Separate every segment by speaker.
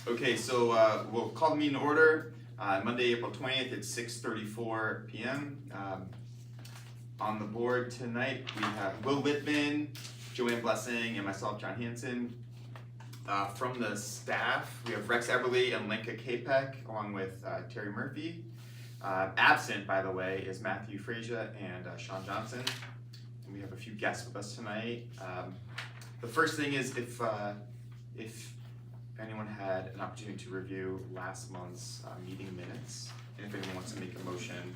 Speaker 1: Okay, so we'll call the meeting to order. Monday, April 20th at 6:34 p.m. On the board tonight, we have Will Whitman, Joanne Blessing, and myself, John Hanson. From the staff, we have Rex Eberly and Linka Kapek, along with Terry Murphy. Absent, by the way, is Matthew Frazier and Sean Johnson. And we have a few guests with us tonight. The first thing is if anyone had an opportunity to review last month's meeting minutes, and if anyone wants to make a motion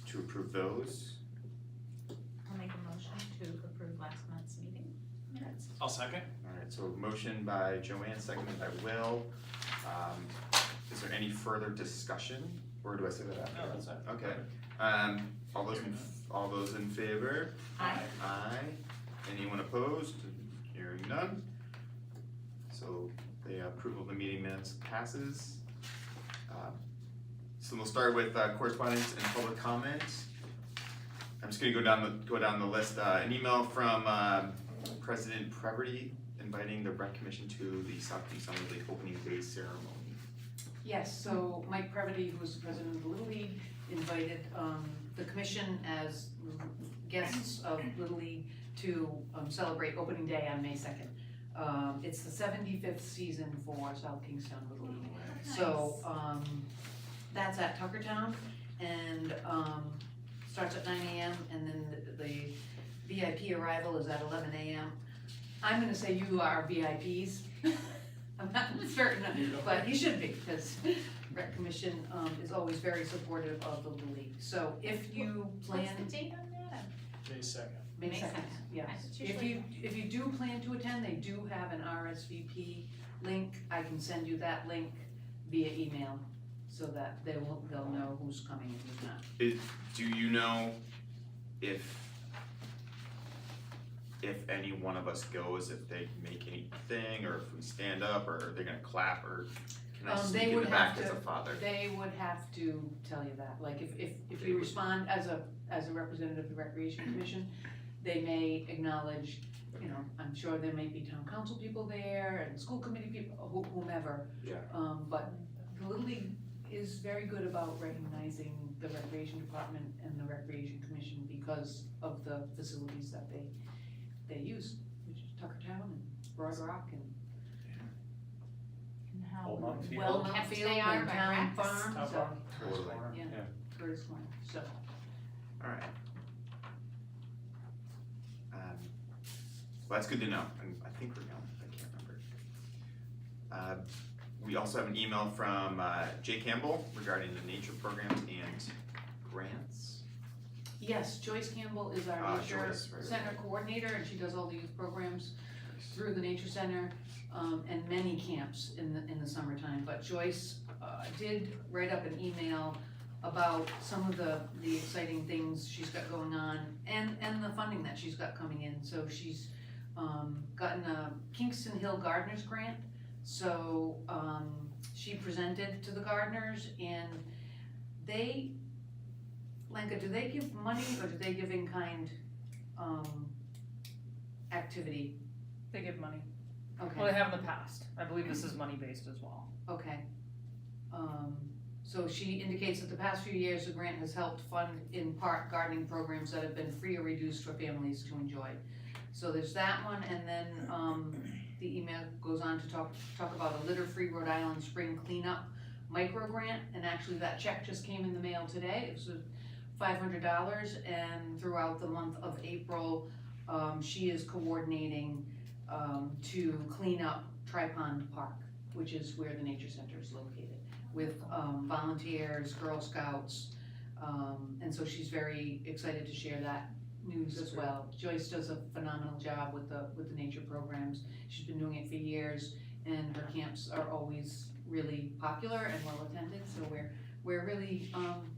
Speaker 1: to approve those.
Speaker 2: I'll make a motion to approve last month's meeting minutes.
Speaker 3: I'll second.
Speaker 1: Alright, so motion by Joanne, seconded by Will. Is there any further discussion, or do I say that after?
Speaker 3: No, that's it.
Speaker 1: Okay, all those in favor?
Speaker 2: Aye.
Speaker 1: Aye. Anyone opposed? Hearing none. So the approval of the meeting minutes passes. So we'll start with correspondence and public comment. I'm just gonna go down the list. An email from President Preverty inviting the Rec Commission to the South Kingstown Little League opening day ceremony.
Speaker 4: Yes, so Mike Preverty, who's the president of the Little League, invited the commission as guests of Little League to celebrate opening day on May 2nd. It's the 75th season for South Kingstown Little League.
Speaker 2: Nice.
Speaker 4: So that's at Tuckertown, and starts at 9 a.m. and then the VIP arrival is at 11 a.m. I'm gonna say you are VIPs. I'm not certain, but you should be, because Rec Commission is always very supportive of the Little League. So if you plan.
Speaker 2: What's the date on that?
Speaker 3: May 2nd.
Speaker 4: May
Speaker 2: May
Speaker 4: 2nd,
Speaker 2: second.
Speaker 4: yes.
Speaker 2: It's
Speaker 4: If you do plan to attend, they do have an RSVP link. I can send you that link via email so that they'll know who's coming and who's not.
Speaker 1: Do you know if any one of us goes, if they make anything, or if we stand up, or are they gonna clap, or can I sneak
Speaker 4: They
Speaker 1: in
Speaker 4: would
Speaker 1: the back
Speaker 4: have
Speaker 1: as a
Speaker 4: to,
Speaker 1: father?
Speaker 4: they would have to tell you that, like if
Speaker 1: They
Speaker 4: you
Speaker 1: would.
Speaker 4: respond as a representative of the Recreation Commission, they may acknowledge, you know, I'm sure there may be town council people there and school committee people, whomever.
Speaker 1: Yeah.
Speaker 4: But the Little League is very good about recognizing the Recreation Department and the Recreation Commission because of the facilities that they use, which is Tuckertown and Broad Rock and
Speaker 2: And how
Speaker 3: Old Mountain Field.
Speaker 2: well
Speaker 4: Mountain
Speaker 2: kept
Speaker 4: Field
Speaker 2: they are
Speaker 4: and
Speaker 2: by
Speaker 4: Town
Speaker 2: Rex.
Speaker 4: Farm.
Speaker 3: How
Speaker 4: So-
Speaker 3: far?
Speaker 1: Totally.
Speaker 4: Yeah.
Speaker 3: Yeah.
Speaker 4: Curtis Corner, so.
Speaker 1: Alright. Well, that's good to know, and I think we're going, I can't remember. We also have an email from Jay Campbell regarding the nature programs and grants.
Speaker 4: Yes, Joyce Campbell is our nature
Speaker 1: Joyce, right.
Speaker 4: center coordinator, and she does all the youth programs through the nature center, and many camps in the summertime. But Joyce did write up an email about some of the exciting things she's got going on, and the funding that she's got coming in. So she's gotten a Kingston Hill Gardeners grant, so she presented to the gardeners, and they, Lenka, do they give money or do they give in-kind activity?
Speaker 5: They give money. Well,
Speaker 4: Okay,
Speaker 5: they have in the past. I believe this is money-based as well.
Speaker 4: okay. So she indicates that the past few years, the grant has helped fund in part gardening programs that have been free or reduced for families to enjoy. So there's that one, and then the email goes on to talk about a litter-free Rhode Island spring cleanup micro grant, and actually that check just came in the mail today. It was $500, and throughout the month of April, she is coordinating to clean up Tri-Pond Park, which is where the nature center is located, with volunteers, Girl Scouts, and so she's very excited to share that news as well. Joyce does a phenomenal job with the nature programs. She's been doing it for years, and her camps are always really popular and well attended, so we're really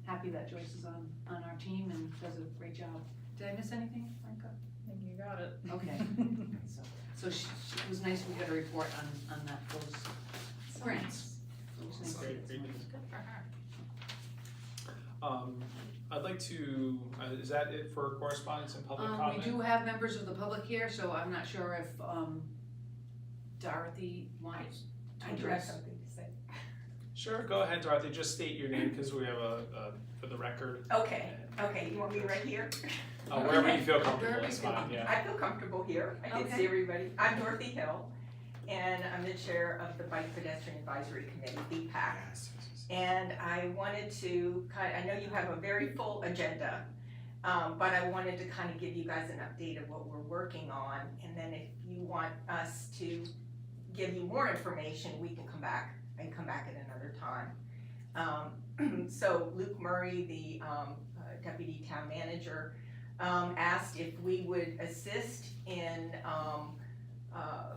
Speaker 4: happy that Joyce is on our team and does a great job. Did I miss anything, Franca?
Speaker 5: I think you got it.
Speaker 4: Okay. So it was nice we got a report on those grants. It was nice.
Speaker 3: Great, great news.
Speaker 2: Good for her.
Speaker 3: I'd like to, is that it for correspondence and public comment?
Speaker 4: We do have members of the public here, so I'm not sure if Dorothy wants
Speaker 6: I do have something to say.
Speaker 3: Sure, go ahead, Dorothy, just state your name, because we have for the record,
Speaker 6: Okay, you want me right here?
Speaker 3: wherever you feel comfortable,
Speaker 4: Wherever
Speaker 3: it's
Speaker 4: you feel
Speaker 3: fine, yeah.
Speaker 6: I feel comfortable here, I can
Speaker 2: Okay.
Speaker 6: see everybody. I'm Dorothy Hill, and I'm the chair of the Bike Pedestrian Advisory Committee, BPAC. And I wanted to I know you have a very full agenda, but I wanted to kind of give you guys an update of what we're working on, and then if you want us to give you more information, we can come back at another time. So Luke Murray, the deputy town manager, asked if we would assist in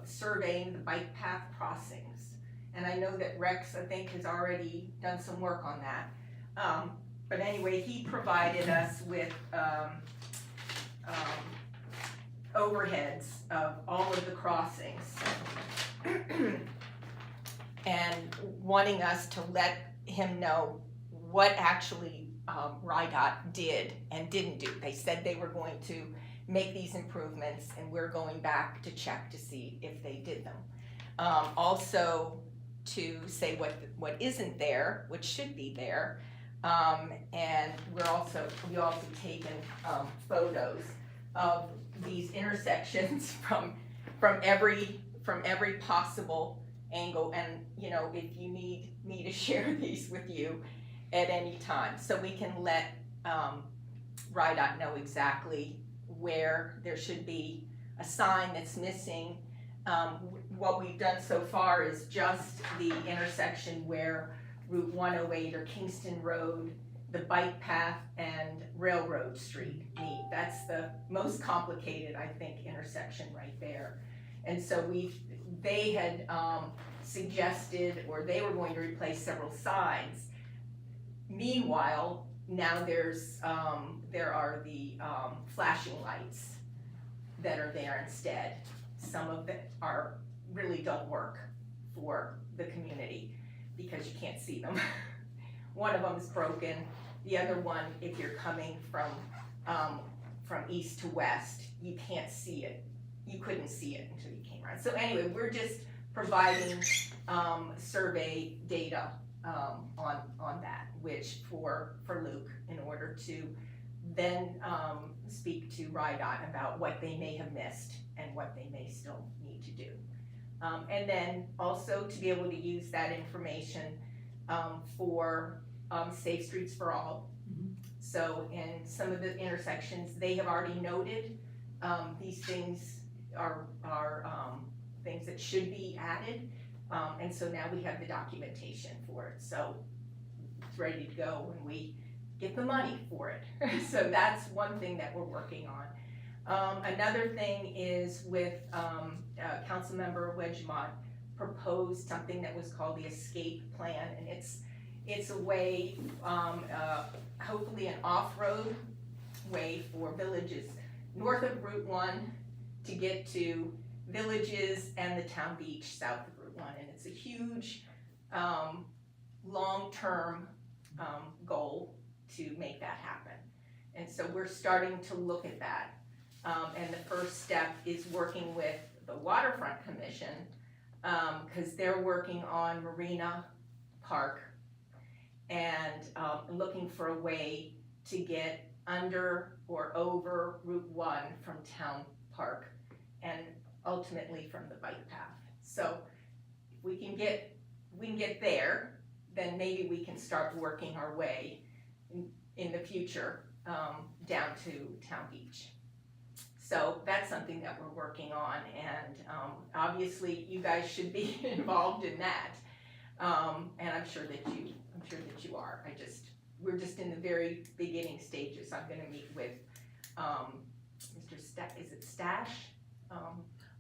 Speaker 6: surveying the bike path crossings. And I know that Rex, I think, has already done some work on that. But anyway, he provided us with overheads of all of the crossings. And wanting us to let him know what actually RIDOT did and didn't do. They said they were going to make these improvements, and we're going back to check to see if they did them. Also to say what isn't there, which should be there, and we also taken photos of these intersections from every possible angle, and you know, if you need me to share these with you at any time, so we can let RIDOT know exactly where there should be a sign that's missing. What we've done so far is just the intersection where Route 108 or Kingston Road, the bike path, and Railroad Street meet. That's the most complicated, I think, intersection right there. And so they had suggested, or they were going to replace several signs. Meanwhile, now there are the flashing lights that are there instead. Some of them really don't work for the community because you can't see them. One of them is broken. The other one, if you're coming from east to west, you can't see it. You couldn't see it until you came around. So anyway, we're just providing survey data on that, which for Luke, in order to then speak to RIDOT about what they may have missed and what they may still need to do. And then also to be able to use that information for Safe Streets for All. So in some of the intersections, they have already noted these things are things that should be added. And so now we have the documentation for it. So it's ready to go when we get the money for it. So that's one thing that we're working on. Another thing is with Councilmember Wedgemont proposed something that was called the escape plan, and it's a way, hopefully an off-road way for villages north of Route 1 to get to villages and the town beach south of Route 1, and it's a huge long-term goal to make that happen. And so we're starting to look at that. And the first step is working with the Waterfront Commission, because they're working on Marina Park and looking for a way to get under or over Route 1 from Town Park and ultimately from the bike path. So if we can get there, then maybe we can start working our way in the future down to Town Beach. So that's something that we're working on, and obviously you guys should be involved in that. And I'm sure that you are. We're just in the very beginning stages. I'm gonna meet with Mr. Stash?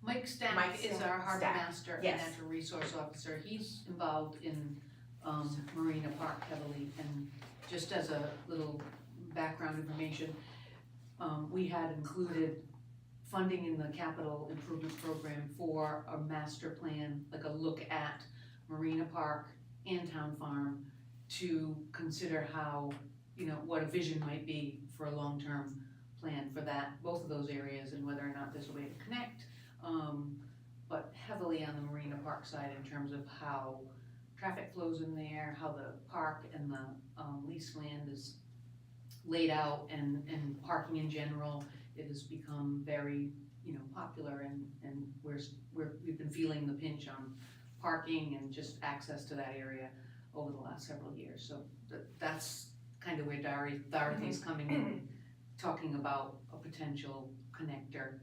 Speaker 4: Mike Stack
Speaker 6: Mike
Speaker 4: is our harbor
Speaker 6: Stack,
Speaker 4: master and
Speaker 6: yes.
Speaker 4: natural resource officer. He's involved in Marina Park heavily, and just as a little background information, we had included funding in the capital improvement program for a master plan, like a look at Marina Park and Town Farm, to consider how, what a vision might be for a long-term plan for that, both of those areas, and whether or not there's a way to connect but heavily on the Marina Park side in terms of how traffic flows in there, how the park and the leased land is laid out, and parking in general. It has become very, popular, and we've been feeling the pinch on parking and just access to that area over the last several years. So that's kind of where Dorothy's coming in, talking about a potential connector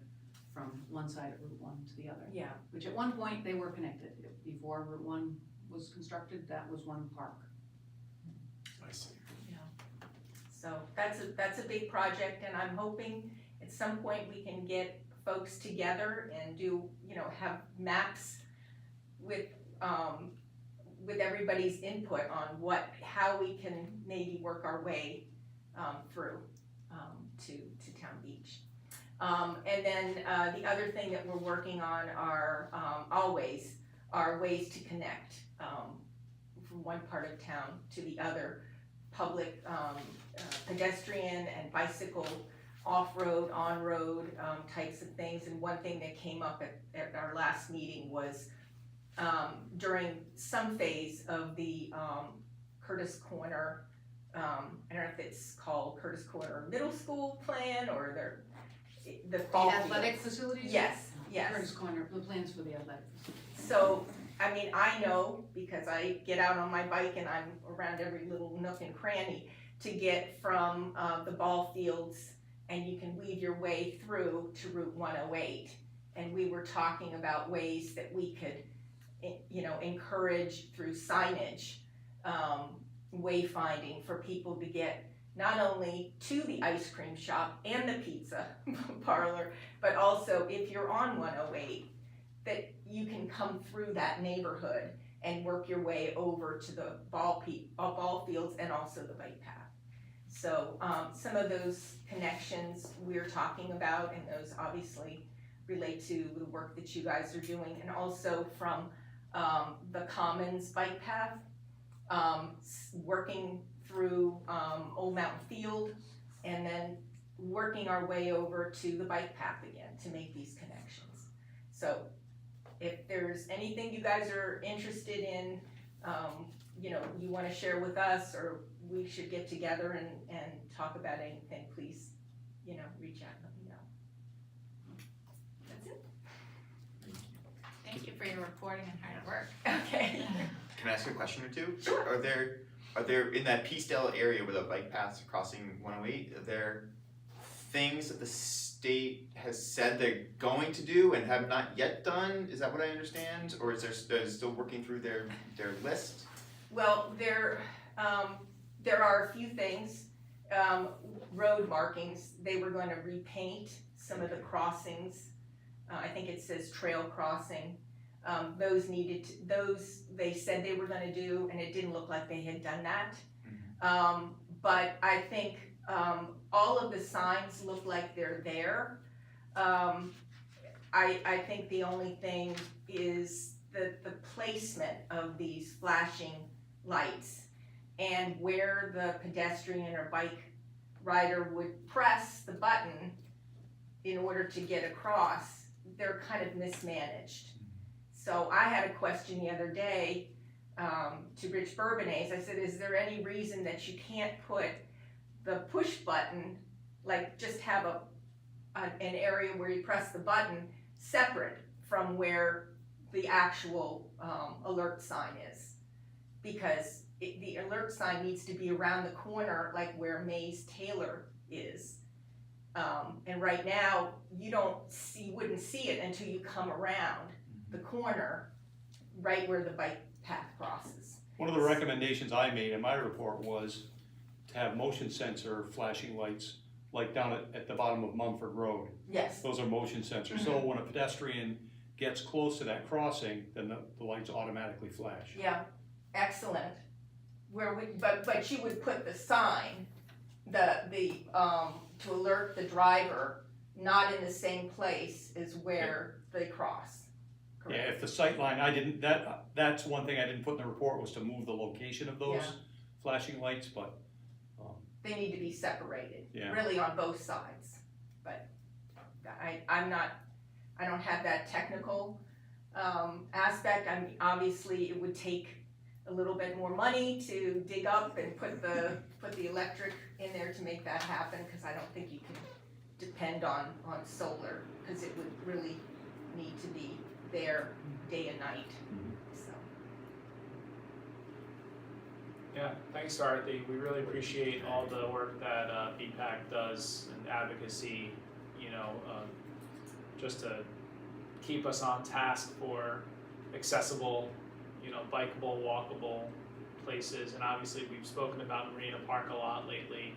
Speaker 4: from one side of Route 1 to the other.
Speaker 6: Yeah.
Speaker 4: Which at one point they were connected. Before Route 1 was constructed, that was one park.
Speaker 3: I see.
Speaker 6: So that's a big project, and I'm hoping at some point we can get folks together and do, have maps with everybody's input on how we can maybe work our way through to Town Beach. And then the other thing that we're working on are always are ways to connect from one part of town to the other, public pedestrian and bicycle, off-road, on-road types of things. And one thing that came up at our last meeting was during some phase of the Curtis Corner, I don't know if it's called Curtis Corner Middle School Plan or the fall
Speaker 4: The athletic
Speaker 6: fields.
Speaker 4: facilities?
Speaker 6: Yes, yes.
Speaker 4: Curtis Corner, the plans for the athletic facilities.
Speaker 6: So, I mean, I know because I get out on my bike and I'm around every little nook and cranny to get from the ball fields, and you can weave your way through to Route 108. And we were talking about ways that we could, encourage through signage, wayfinding for people to get not only to the ice cream shop and the pizza parlor, but also if you're on 108, that you can come through that neighborhood and work your way over to the ball fields and also the bike path. So some of those connections we're talking about, and those obviously relate to the work that you guys are doing, and also from the Commons bike path, working through Old Mountain Field, and then working our way over to the bike path again to make these connections. So if there's anything you guys are interested in, you want to share with us, or we should get together and talk about anything, please, reach out and let me know. That's it.
Speaker 2: Thank you for your reporting and hard work.
Speaker 6: Okay.
Speaker 1: Can I ask a question or two?
Speaker 6: Sure.
Speaker 1: Are there in that Peacedale area where the bike paths crossing 108, are there things that the state has said they're going to do and have not yet done? Is that what I understand? Or is they're still working through their list?
Speaker 6: Well, there are a few things. Road markings, they were going to repaint some of the crossings. I think it says trail crossing. Those they said they were going to do, and it didn't look like they had done that. But I think all of the signs look like they're there. I think the only thing is the placement of these flashing lights and where the pedestrian or bike rider would press the button in order to get across. They're kind of mismanaged. So I had a question the other day to Rich Bourbonnais. I said, is there any reason that you can't put the push button, like just have an area where you press the button separate from where the actual alert sign is? Because the alert sign needs to be around the corner, like where Mays Taylor is. And right now, you wouldn't see it until you come around the corner, right where the bike path crosses.
Speaker 7: One of the recommendations I made in my report was to have motion sensor flashing lights, like down at the bottom of Mumford Road.
Speaker 6: Yes.
Speaker 7: Those are motion sensors, so when a pedestrian gets close to that crossing, then the lights automatically flash.
Speaker 6: Yeah, excellent. But you would put the sign, to alert the driver, not in the same place as where they cross.
Speaker 7: Yeah,
Speaker 6: Correct.
Speaker 7: if the sight line, that's one thing I didn't put in the report, was to move the location of those
Speaker 6: Yeah.
Speaker 7: flashing lights, but,
Speaker 6: They need to be separated,
Speaker 7: Yeah.
Speaker 6: really on both sides. But I don't have that technical aspect. I mean, obviously, it would take a little bit more money to dig up and put the electric in there to make that happen, because I don't think you can depend on solar, because it would really need to be there day and night, so.
Speaker 3: Yeah, thanks Dorothy, we really appreciate all the work that BPAC does and advocacy, you know, just to keep us on task for accessible, you know, bikeable, walkable places. And obviously we've spoken about Marina Park a lot lately,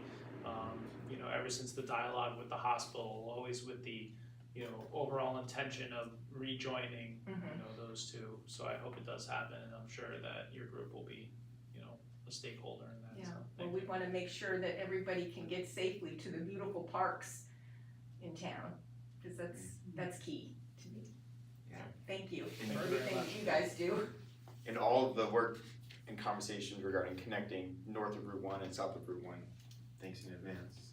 Speaker 3: you know, ever since the dialogue with the hospital, always with the, you know, overall intention of rejoining, you know, those two. So I hope it does happen, and I'm sure that your group will be, you know, a stakeholder in that.
Speaker 6: Yeah,
Speaker 3: So,
Speaker 6: well, we wanna make sure that everybody can get safely to the beautiful parks in town, cause that's key to me.
Speaker 1: Yeah.
Speaker 6: Thank you
Speaker 1: Thank
Speaker 6: for
Speaker 3: you very
Speaker 6: everything
Speaker 3: much.
Speaker 6: that you guys do.
Speaker 1: And all of the work and conversations regarding connecting north of Route 1 and south of Route 1, thanks in advance.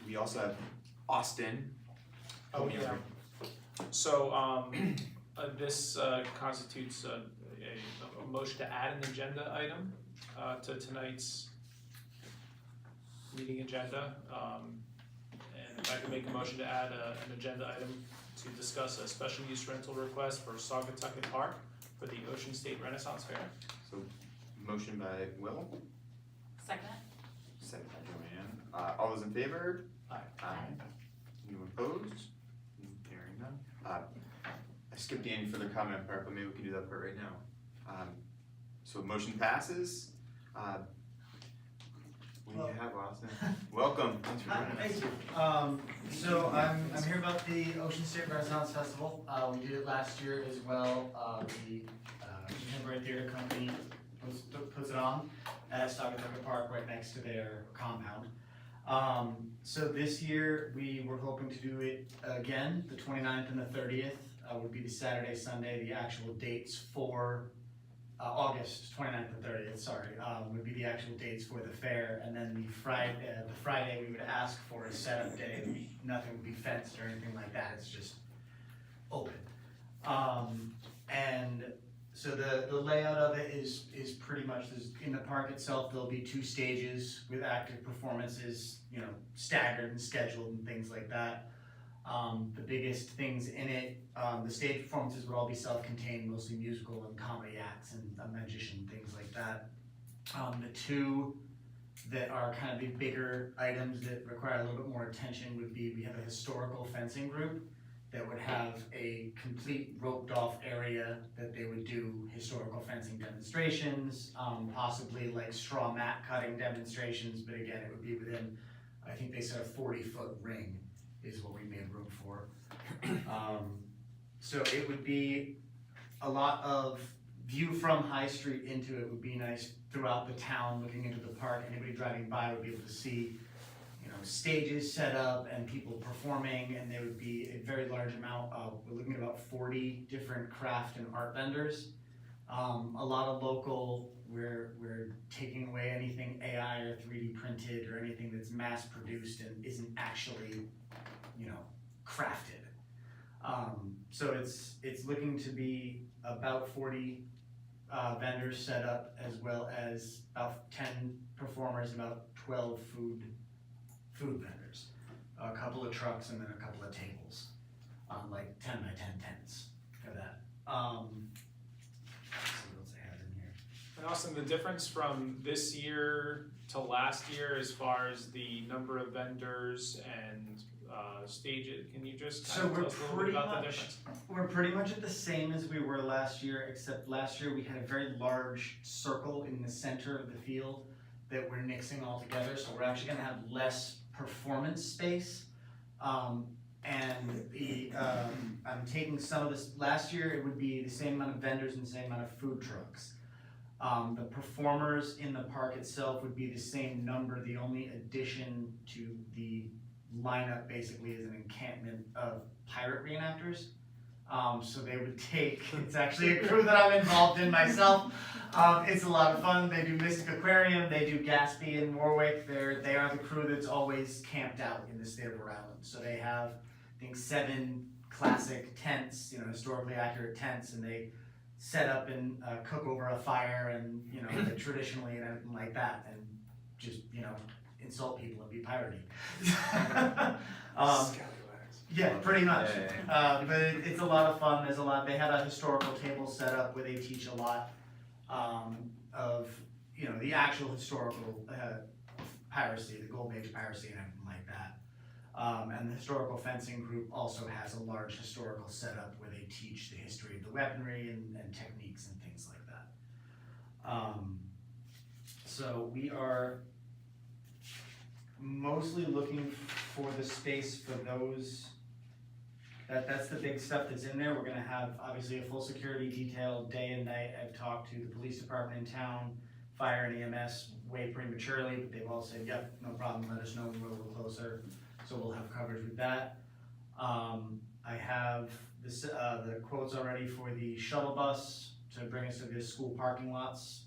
Speaker 1: We also have Austin.
Speaker 3: Oh, yeah. So, this constitutes a motion to add an agenda item to tonight's meeting agenda. And if I could make a motion to add an agenda item to discuss a special use rental request for Saugatucket Park for the Ocean State Renaissance Fair.
Speaker 1: So, motion by Will,
Speaker 2: Second?
Speaker 1: second by Joanne. All those in favor?
Speaker 3: Aye.
Speaker 1: Anyone opposed? Hearing none. I skipped the any further comment part, but maybe we can do that part right now. So motion passes. When you have Austin, welcome. Thanks for joining us.
Speaker 8: Thank you. So I'm here about the Ocean State Renaissance Festival. We did it last year as well. The Contemporary Theater Company puts it on at Saugatucket Park right next to their compound. So this year we were hoping to do it again. The 29th and the 30th would be the Saturday, Sunday. The actual dates for August 29th and 30th, sorry, would be the actual dates for the fair. And then the Friday we would ask for a setup day. Nothing would be fenced or anything like that. It's just open. And so the layout of it is pretty much in the park itself. There'll be 2 stages with active performances, you know, staggered and scheduled and things like that. The biggest things in it, the stage performances would all be self-contained, mostly musical and comedy acts and a magician, things like that. The 2 that are kind of the bigger items that require a little bit more attention would be, we have a historical fencing group that would have a complete roped off area that they would do historical fencing demonstrations, possibly like straw mat cutting demonstrations, but again, it would be within, I think they said a 40-foot ring is what we made room for. So it would be a lot of view from High Street into it would be nice throughout the town, looking into the park. Anybody driving by would be able to see, you know, stages set up and people performing, and there would be a very large amount of, we're looking at about 40 different craft and art vendors. A lot of local, we're taking away anything AI or 3D printed or anything that's mass produced and isn't actually, you know, crafted. So it's looking to be about 40 vendors set up, as well as about 10 performers, about 12 food vendors, a couple of trucks, and then a couple of tables, like 10 by 10 tents for that. Let's see what else I have in here.
Speaker 3: And Austin, the difference from this year to last year as far as the number of vendors and stages, can you just
Speaker 8: So
Speaker 3: kind of
Speaker 8: we're
Speaker 3: tell us a little bit
Speaker 8: pretty
Speaker 3: about the
Speaker 8: much-
Speaker 3: difference?
Speaker 8: We're pretty much at the same as we were last year, except last year we had a very large circle in the center of the field that we're mixing all together, so we're actually gonna have less performance space. And I'm taking some of this, last year it would be the same amount of vendors and the same amount of food trucks. The performers in the park itself would be the same number. The only addition to the lineup basically is an encampment of pirate reenactors. So they would take, it's actually a crew that I'm involved in myself. It's a lot of fun. They do Mystic Aquarium, they do Gatsby and Warwick. They are the crew that's always camped out in the state of Rhode Island. So they have, I think, 7 classic tents, you know, historically accurate tents, and they set up and cook over a fire and, you know, like traditionally and everything like that, and just, you know, insult people and be piratey. Yeah, pretty much. But it's a lot of fun. There's a lot. They have a historical table set up where they teach a lot of, you know, the actual historical piracy, the Golden Age piracy and everything like that. And the historical fencing group also has a large historical setup where they teach the history of the weaponry and techniques and things like that. So we are mostly looking for the space for those. That's the big stuff that's in there. We're gonna have obviously a full security detail day and night. I've talked to the police department in town, fire and EMS way prematurely, but they've all said, yep, no problem, let us know when we're a little closer. So we'll have coverage with that. I have this, the quotes already for the shuttle bus to bring us to the school parking lots,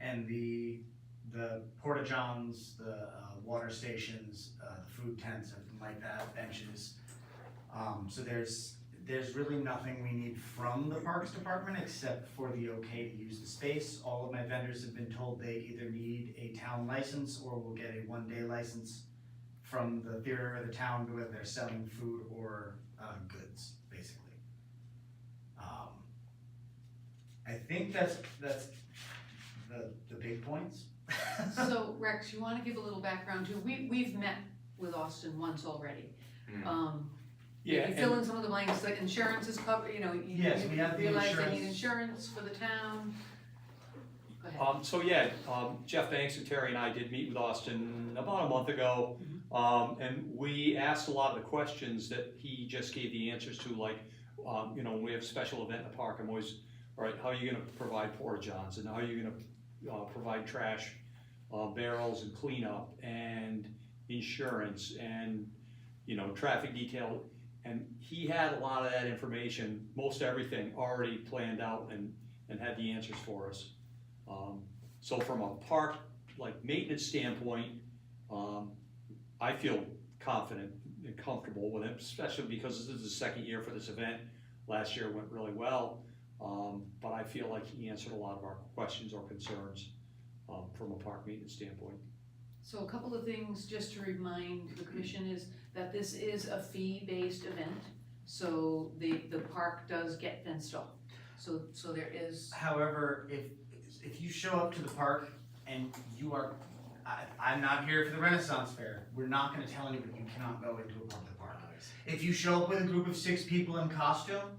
Speaker 8: and the porta johns, the water stations, the food tents, everything like that, benches. So there's really nothing we need from the Parks Department except for the okay to use the space. All of my vendors have been told they either need a town license or will get a one-day license from the theater or the town, whether they're selling food or goods, basically. I think that's the big points.
Speaker 4: So Rex, you wanna give a little background too? We've met with Austin once already.
Speaker 7: Yeah,
Speaker 4: You fill in some of the blanks, the insurance is covered, you know, you
Speaker 8: Yes, we have the
Speaker 4: realize they need
Speaker 8: insurance.
Speaker 4: insurance for the town. Go ahead.
Speaker 7: So yeah, Jeff Banks and Terry and I did meet with Austin about a month ago. And we asked a lot of the questions that he just gave the answers to, like, you know, when we have a special event in the park, I'm always, all right, how are you gonna provide porta johns, and how are you gonna provide trash barrels and cleanup and insurance and, you know, traffic detail. And he had a lot of that information, most everything already planned out and had the answers for us. So from a park, like, maintenance standpoint, I feel confident and comfortable with it, especially because this is the second year for this event. Last year went really well, but I feel like he answered a lot of our questions or concerns from a park maintenance standpoint.
Speaker 4: So a couple of things just to remind the commission is that this is a fee-based event, so the park does get fenced off. So there is,
Speaker 8: However, if you show up to the park and you are, I'm not here for the Renaissance Fair, we're not gonna tell anybody you cannot go into a public park. If you show up with a group of 6 people in costume,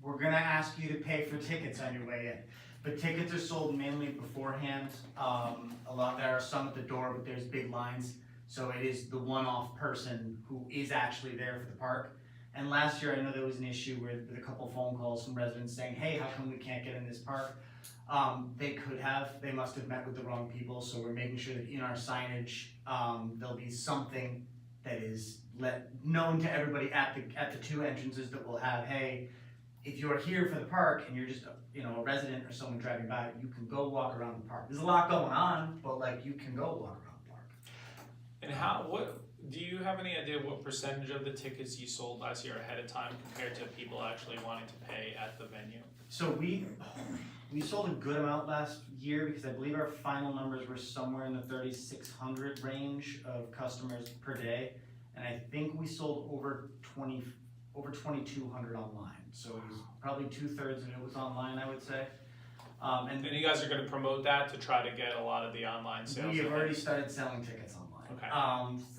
Speaker 8: we're gonna ask you to pay for tickets on your way in. But tickets are sold mainly beforehand. There are some at the door, but there's big lines. So it is the one-off person who is actually there for the park. And last year, I know there was an issue with a couple phone calls from residents saying, hey, how come we can't get in this park? They must have met with the wrong people. So we're making sure that in our signage, there'll be something that is known to everybody at the 2 entrances that will have, hey, if you're here for the park and you're just a resident or someone driving by, you can go walk around the park. There's a lot going on, but like you can go walk around the park.
Speaker 3: And what do you have any idea what percentage of the tickets you sold last year ahead of time compared to people actually wanting to pay at the venue?
Speaker 8: So we sold a good amount last year because I believe our final numbers were somewhere in the 3,600 range of customers per day, and I think we sold over 2,200 online. So it was probably 2/3 of it was online, I would say.
Speaker 3: And you guys are going to promote that to try to get a lot of the online sales.
Speaker 8: We have already started selling tickets online.
Speaker 3: Okay.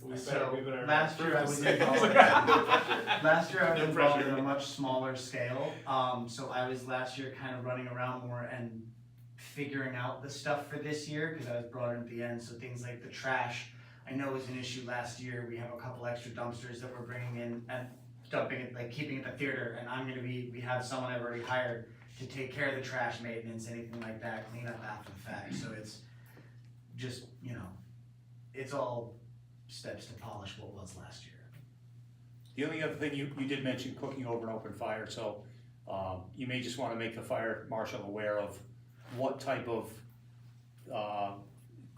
Speaker 3: We better
Speaker 8: last year I was involved. Last year I was involved in a much smaller scale. So I was last year kind of running around more and figuring out the stuff for this year because I was brought in at the end. So things like the trash, I know was an issue last year. We have a couple extra dumpsters that we're bringing in and dumping it, like keeping it at the theater. And we have someone I've already hired to take care of the trash maintenance, anything like that, clean up after the fact. So it's just, it's all steps to polish what was last year.
Speaker 7: The only other thing, you did mention cooking over an open fire, so you may just want to make the fire marshal aware of what type of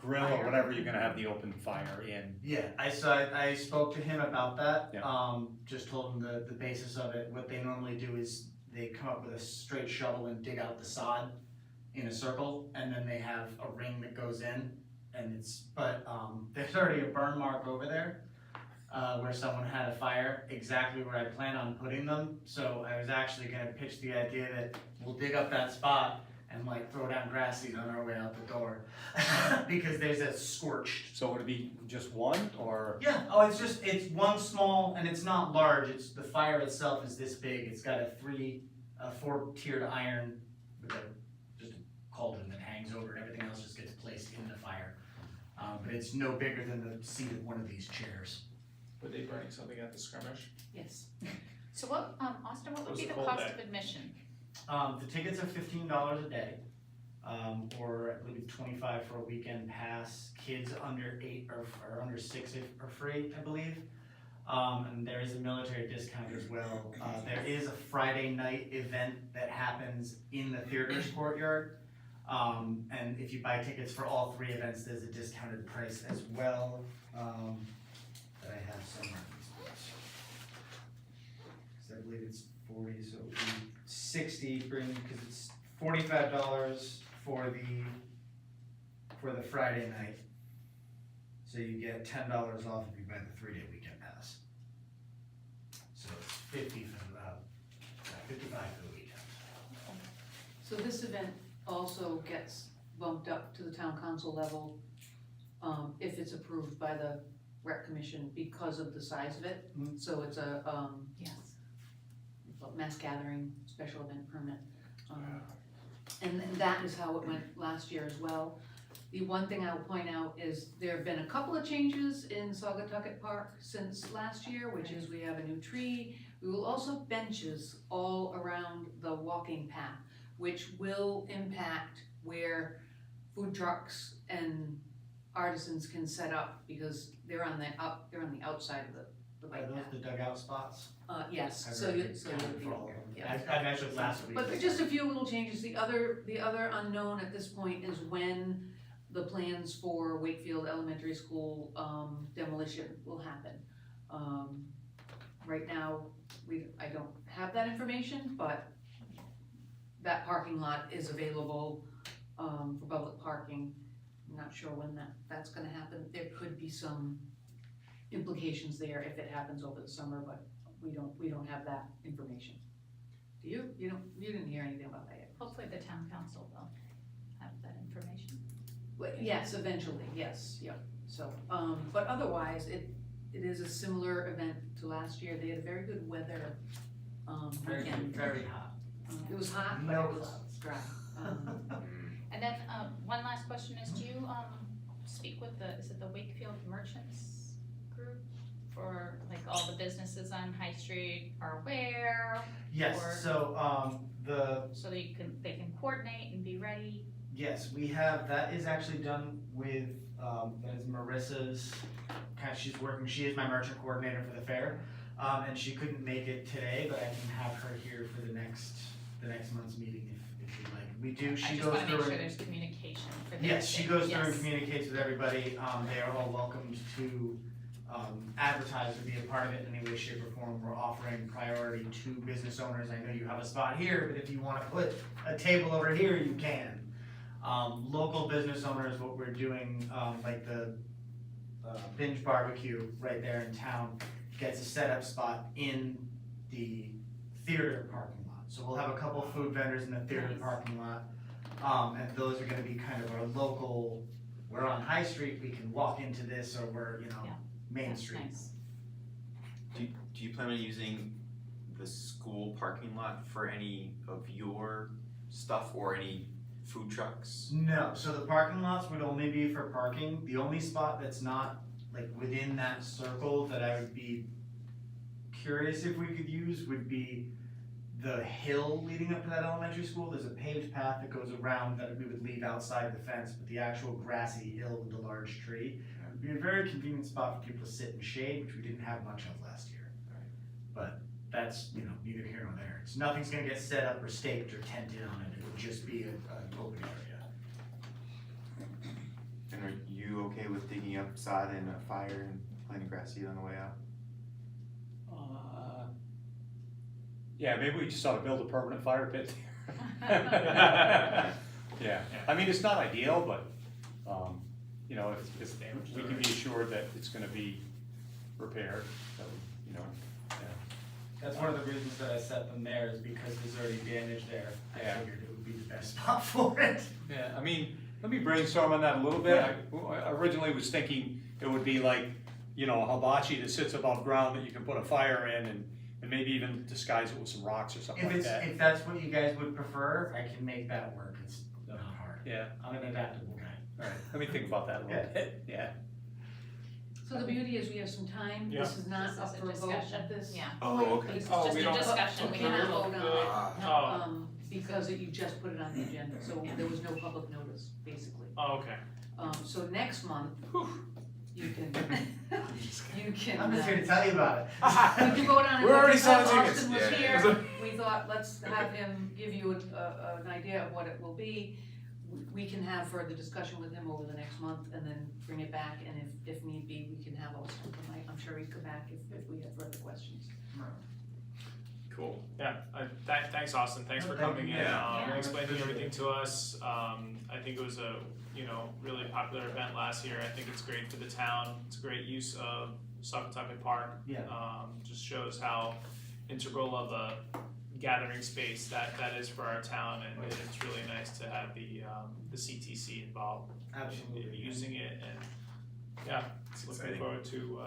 Speaker 7: grill or whatever you're gonna have the open fire in.
Speaker 8: Yeah, I spoke to him about that.
Speaker 7: Yeah.
Speaker 8: Just told him the basis of it. What they normally do is they come up with a straight shovel and dig out the sod in a circle, and then they have a ring that goes in, and there's already a burn mark over there, where someone had a fire, exactly where I plan on putting them. So I was actually gonna pitch the idea that we'll dig up that spot and like throw down grass seed on our way out the door, because there's a scorched.
Speaker 7: So would it be just one, or?
Speaker 8: Yeah, it's one small, and it's not large, the fire itself is this big, it's got a 4-tiered iron with just a cauldron that hangs over, and everything else just gets placed in the fire. But it's no bigger than the seat of one of these chairs.
Speaker 3: Were they burning something at the skirmish?
Speaker 4: Yes.
Speaker 2: So what, Austin, what would
Speaker 3: Was
Speaker 2: be
Speaker 3: it
Speaker 2: the
Speaker 3: cold
Speaker 2: cost
Speaker 3: day?
Speaker 2: of admission?
Speaker 8: The tickets are $15 a day, or I believe it's $25 for a weekend pass. Kids under 8 or under 6 are free, I believe. And there is a military discount as well. There is a Friday night event that happens in the theater's courtyard. And if you buy tickets for all 3 events, there's a discounted price as well, that I have somewhere in these books. 'Cause I believe it's 40, so it would be 60 because it's $45 for the Friday night. So you get $10 off if you buy the 3-day weekend pass. So it's 50 for the 55 for the weekend.
Speaker 4: So this event also gets bumped up to the town council level, if it's approved by the rec commission because of the size of it.
Speaker 8: Mhm.
Speaker 4: So it's a,
Speaker 2: Yes.
Speaker 4: mass gathering, special event permit. And that is how it went last year as well. The one thing I'll point out is there have been a couple of changes in Saugatucket Park since last year, which is we have a new tree. We will also have benches all around the walking path, which will impact where food trucks and artisans can set up, because they're on the outside of the
Speaker 8: Are
Speaker 4: bike
Speaker 8: those
Speaker 4: path.
Speaker 8: the dugout spots?
Speaker 4: Yes,
Speaker 8: I've
Speaker 4: so
Speaker 8: already
Speaker 4: you'll
Speaker 8: counted
Speaker 4: be
Speaker 8: for all
Speaker 4: aware,
Speaker 8: of them.
Speaker 4: yeah.
Speaker 8: I measured last week.
Speaker 4: But there's just a few little changes. The other unknown at this point is when the plans for Wakefield Elementary School demolition will happen. Right now, I don't have that information, but that parking lot is available for public parking. I'm not sure when that's gonna happen. There could be some implications there if it happens over the summer, but we don't have that information. Do you? You didn't hear anything about that yet?
Speaker 2: Hopefully the town council will have that information.
Speaker 4: Well, yes, eventually, yes, yeah. So, but otherwise, it is a similar event to last year. They had very good weather, weekend.
Speaker 8: Very hot.
Speaker 4: It was hot, but
Speaker 8: No
Speaker 4: it was
Speaker 8: clouds.
Speaker 4: dry.
Speaker 2: And then, one last question is, do you, speak with is it the Wakefield Merchants Group? For like all the businesses on High Street are aware, or-
Speaker 8: Yes, so,
Speaker 2: so they can coordinate and be ready?
Speaker 8: yes, we have, that is actually done with, that is Marissa's, she is my merchant coordinator for the fair. And she couldn't make it today, but I can have her here for the next month's meeting if you'd like. She
Speaker 2: I just
Speaker 8: goes
Speaker 2: wanna make
Speaker 8: through
Speaker 2: sure
Speaker 8: and-
Speaker 2: there's communication for them.
Speaker 8: Yes, she goes through and
Speaker 2: Yes.
Speaker 8: communicates with everybody. They are all welcomed to advertise or be a part of it in any way, shape, or form. We're offering priority to business owners. I know you have a spot here, but if you wanna put a table over here, you can. Local business owners, what we're doing, like the Binge Barbecue right there in town, gets a setup spot in the theater parking lot. So we'll have a couple food vendors in the theater
Speaker 2: Nice.
Speaker 8: parking lot. And those are gonna be kind of our local, we're on High Street, we can walk into this, or we're,
Speaker 2: Yeah.
Speaker 8: Main
Speaker 2: That's
Speaker 8: Street.
Speaker 2: nice.
Speaker 1: Do you plan on using the school parking lot for any of your stuff or any food trucks?
Speaker 8: No, so the parking lots would only be for parking. The only spot that's not like within that circle that I would be curious if we could use would be the hill leading up to that elementary school. There's a paved path that goes around that we would leave outside the fence, but the actual grassy hill with the large tree would be a very convenient spot for people to sit and shade, which we didn't have much of last year. But that's, neither here nor there. Nothing's gonna get set up or staked or tented on it. It would just be an open area.
Speaker 1: And are you okay with digging up sod and a fire and planting grass seed on the way out?
Speaker 7: Yeah, maybe we just ought to build a permanent fire pit
Speaker 3: Yeah.
Speaker 7: Yeah, I mean, it's not ideal, but, you know, if
Speaker 3: damage
Speaker 7: we can be assured that it's gonna be repaired, that would, you know, yeah.
Speaker 8: That's one of the reasons that I set them there, is because there's already damage there. I
Speaker 7: Yeah.
Speaker 8: figured it would be the best spot for it.
Speaker 7: Yeah, I mean, let me brainstorm on that a little bit. I originally was thinking it would be like, you know, a hibachi that sits above ground that you can put a fire in and maybe even disguise it with some rocks or something like that.
Speaker 8: If that's what you guys would prefer, I can make that work. It's not hard.
Speaker 7: Yeah,
Speaker 8: I'm an adaptable guy.
Speaker 7: alright, let me think about that a little bit, yeah.
Speaker 4: So the beauty is we have some time,
Speaker 3: Yeah.
Speaker 4: this is not
Speaker 2: This is
Speaker 4: up
Speaker 2: a
Speaker 4: for a vote
Speaker 2: discussion.
Speaker 4: at this.
Speaker 2: Yeah.
Speaker 1: Oh,
Speaker 4: point.
Speaker 1: okay.
Speaker 2: This is
Speaker 3: Oh,
Speaker 2: just
Speaker 3: we
Speaker 2: a
Speaker 3: don't-
Speaker 2: discussion,
Speaker 4: We
Speaker 2: we
Speaker 4: cannot
Speaker 2: cannot
Speaker 4: vote on it.
Speaker 1: Ah.
Speaker 3: Oh.
Speaker 4: Because you just put it on the agenda, so there was no public notice, basically.
Speaker 3: Oh, okay.
Speaker 4: So next month, you can, you can,
Speaker 8: I'm just here
Speaker 4: you
Speaker 8: to tell you about it.
Speaker 4: can vote on it.
Speaker 3: We're already
Speaker 4: Because
Speaker 3: selling tickets.
Speaker 4: Austin was
Speaker 1: Yeah,
Speaker 4: here,
Speaker 3: yeah.
Speaker 4: we thought, let's have him give you an idea of what it will be. We can have further discussion with him over the next month and then bring it back, and if need be, we can have Austin come. I'm sure he'd come back if we have further questions.
Speaker 1: Cool.
Speaker 3: Yeah, thanks Austin, thanks for
Speaker 8: Thank
Speaker 3: coming in,
Speaker 8: you.
Speaker 1: Yeah.
Speaker 3: and explaining
Speaker 8: Appreciate
Speaker 3: everything
Speaker 8: it.
Speaker 3: to us. I think it was a, you know, really popular event last year. I think it's great for the town. It's a great use of Saugatuck Park.
Speaker 8: Yeah.
Speaker 3: Just shows how integral of a gathering space that is for our town, and it's really nice to have the CTC involved in
Speaker 8: Absolutely.
Speaker 3: using it, and yeah,
Speaker 1: It's
Speaker 3: looking
Speaker 1: exciting.
Speaker 3: forward to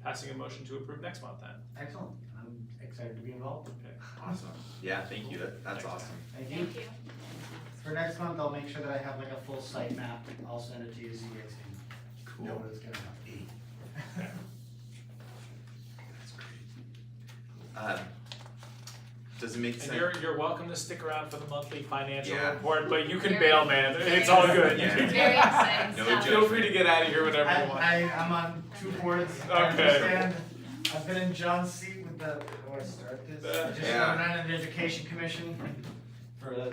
Speaker 3: passing a motion to approve next month then.
Speaker 8: Excellent. I'm excited to be involved.
Speaker 3: Okay.
Speaker 1: Awesome. Yeah, thank you. That's
Speaker 3: Thanks,
Speaker 1: awesome.
Speaker 8: Thank you.
Speaker 2: Thank you.
Speaker 8: For next month, I'll make sure that I have like a full site map. I'll send it to you so you guys can know
Speaker 1: Cool.
Speaker 8: what it's gonna be.
Speaker 1: That's great. Does it make
Speaker 3: And
Speaker 1: sense?
Speaker 3: you're welcome to stick around for the monthly financial
Speaker 1: Yeah.
Speaker 3: report, but you can
Speaker 2: Very-
Speaker 3: bail, man. It's all good.
Speaker 1: Yeah.
Speaker 2: Very exciting
Speaker 1: No
Speaker 2: stuff.
Speaker 3: Feel free to get out of here whenever you want.
Speaker 8: I'm on two boards. I
Speaker 3: Okay.
Speaker 8: understand. I've been in John's seat with the, where do I start this? Just
Speaker 1: Yeah.
Speaker 8: ran in the education commission for the,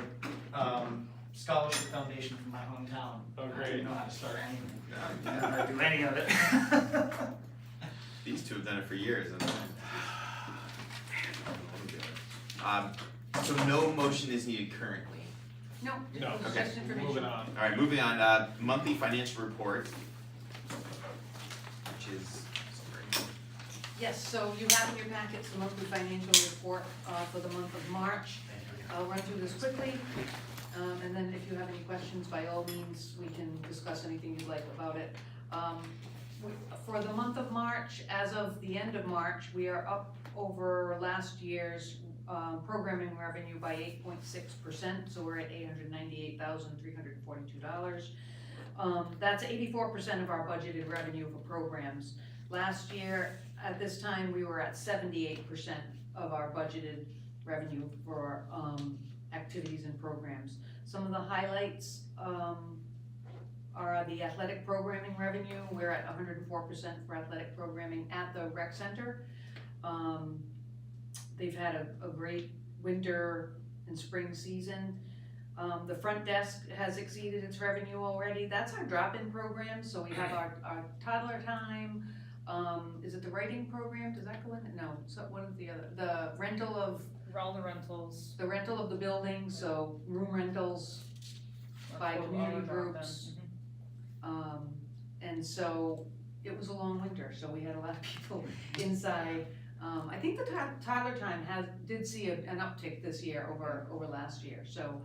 Speaker 8: scholarship foundation for my hometown.
Speaker 3: Oh,
Speaker 8: I
Speaker 3: great.
Speaker 8: didn't know how to start anything.
Speaker 1: Yeah.
Speaker 8: I didn't know how to do any of it.
Speaker 1: These two have done it for years. So no motion is needed currently.
Speaker 4: No, it
Speaker 3: No,
Speaker 4: was
Speaker 1: okay.
Speaker 4: just information.
Speaker 3: Moving on.
Speaker 1: All right, moving on. Monthly financial report, which is sorry.
Speaker 4: Yes, so you have in your packets the monthly financial report for the month of March. I'll run through this quickly, and then if you have any questions, by all means, we can discuss anything you'd like about it. For the month of March, as of the end of March, we are up over last year's programming revenue by 8.6%, so we're at $898,342. That's 84% of our budgeted revenue for programs. Last year, at this time, we were at 78% of our budgeted revenue for activities and programs. Some of the highlights are the athletic programming revenue. We're at 104% for athletic programming at the rec center. They've had a great winter and spring season. The front desk has exceeded its revenue already. That's our drop-in program, so we have our toddler time. Is it the writing program? Does that go in? No, so one of the other, the rental of
Speaker 5: All the rentals.
Speaker 4: the building, so room rentals by
Speaker 5: all
Speaker 4: community
Speaker 5: the drop-in.
Speaker 4: groups. And so it was a long winter, so we had a lot of people inside. I think the toddler time did see an uptick this year over last year, so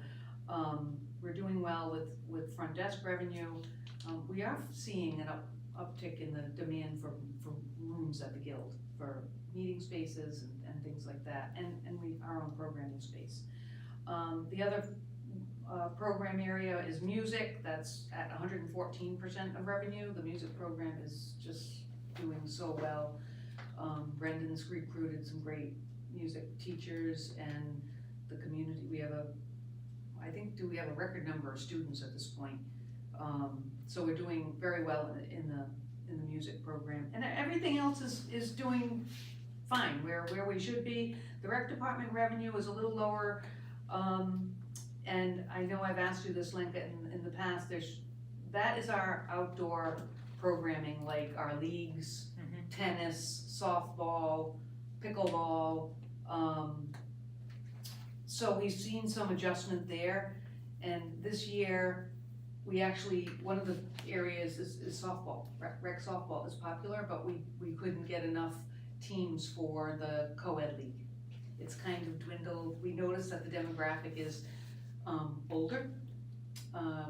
Speaker 4: we're doing well with front desk revenue. We are seeing an uptick in the demand for rooms at the Guild, for meeting spaces and things like that, and our own programming space. The other program area is music. That's at 114% of revenue. The music program is just doing so well. Brendan's recruited some great music teachers, and the community, we have we have a record number of students at this point. So we're doing very well in the music program, and everything else is doing fine, where we should be. The rec department revenue is a little lower, and I know I've asked you this, Lincoln, in the past. that is our outdoor programming, like our leagues, tennis, softball, pickleball. So we've seen some adjustment there, and this year, we actually, one of the areas is softball. Rec softball is popular, but we couldn't get enough teams for the co-ed league. It's kind of dwindled. We noticed that the demographic is older.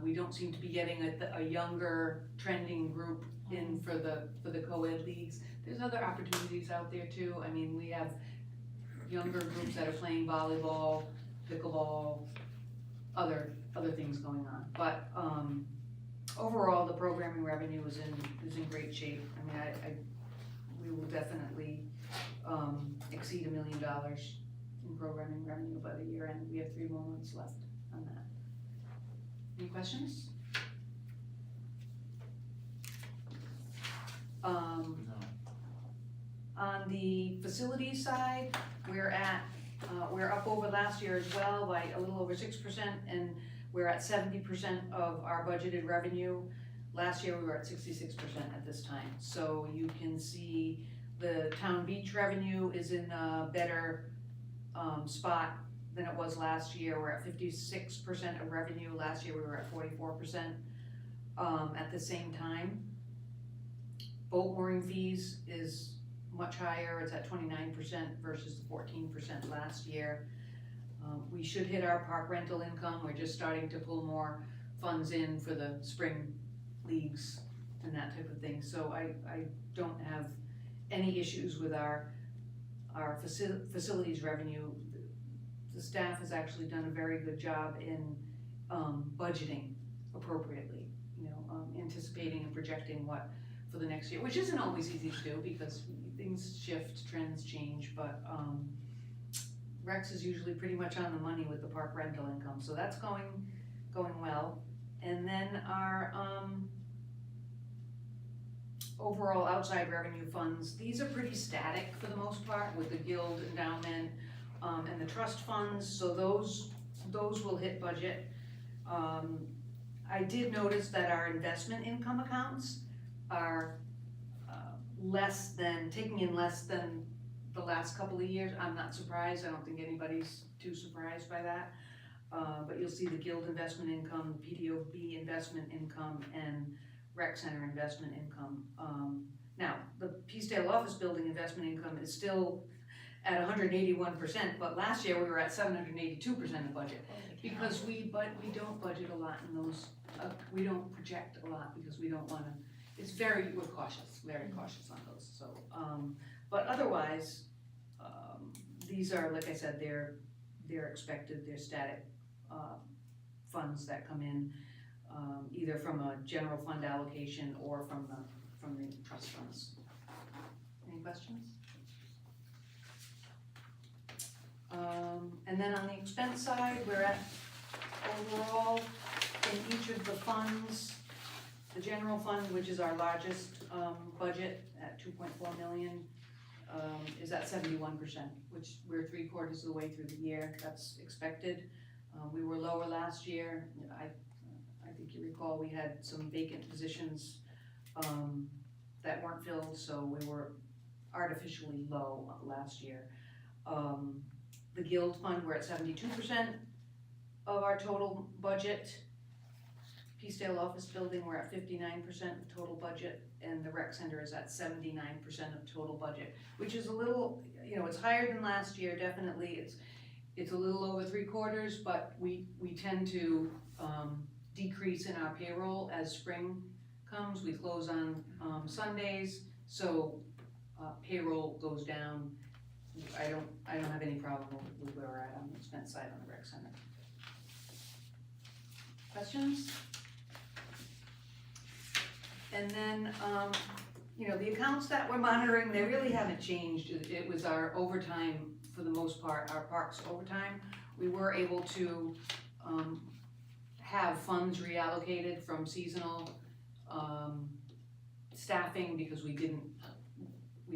Speaker 4: We don't seem to be getting a younger trending group in for the co-ed leagues. There's other opportunities out there too. I mean, we have younger groups that are playing volleyball, pickleball, other things going on. But overall, the programming revenue is in great shape. I mean, we will definitely exceed $1 million in programming revenue by the year end. We have 3 more months left on that. Any questions? On the facility side, we're up over last year as well by a little over 6%, and we're at 70% of our budgeted revenue. Last year, we were at 66% at this time. So you can see the town beach revenue is in a better spot than it was last year. We're at 56% of revenue. Last year, we were at 44% at the same time. Boat mooring fees is much higher. It's at 29% versus the 14% last year. We should hit our park rental income. We're just starting to pull more funds in for the spring leagues and that type of thing. So I don't have any issues with our facilities revenue. The staff has actually done a very good job in budgeting appropriately, anticipating and projecting what for the next year, which isn't always easy to do because things shift, trends change, but Rex is usually pretty much on the money with the park rental income, so that's going well. And then our overall outside revenue funds, these are pretty static for the most part with the guild endowment and the trust funds, so those will hit budget. I did notice that our investment income accounts are taking in less than the last couple of years. I'm not surprised. I don't think anybody's too surprised by that. But you'll see the guild investment income, PDOB investment income, and rec center investment income. Now, the Peacedale office building investment income is still at 181%, but last year we were at 782% of budget. Because we don't budget a lot in those, we don't project a lot because we don't wanna, we're cautious, very cautious on those, so. But otherwise, these are, like I said, they're expected, they're static funds that come in, either from a general fund allocation or from the trust funds. Any questions? And then on the expense side, we're at overall in each of the funds, the general fund, which is our largest budget at 2.4 million, is at 71%, which we're 3/4 of the way through the year. That's expected. We were lower last year. I think you recall we had some vacant positions that weren't filled, so we were artificially low last year. The guild fund, we're at 72% of our total budget. Peacedale office building, we're at 59% of total budget, and the rec center is at 79% of total budget, which is a little, it's higher than last year, definitely. It's a little over 3/4, but we tend to decrease in our payroll as spring comes. We close on Sundays, so payroll goes down. I don't have any problem with where we're at on the expense side on the rec center. Questions? And then, the accounts that we're monitoring, they really haven't changed. It was our overtime, for the most part, our parks overtime. We were able to have funds reallocated from seasonal staffing because we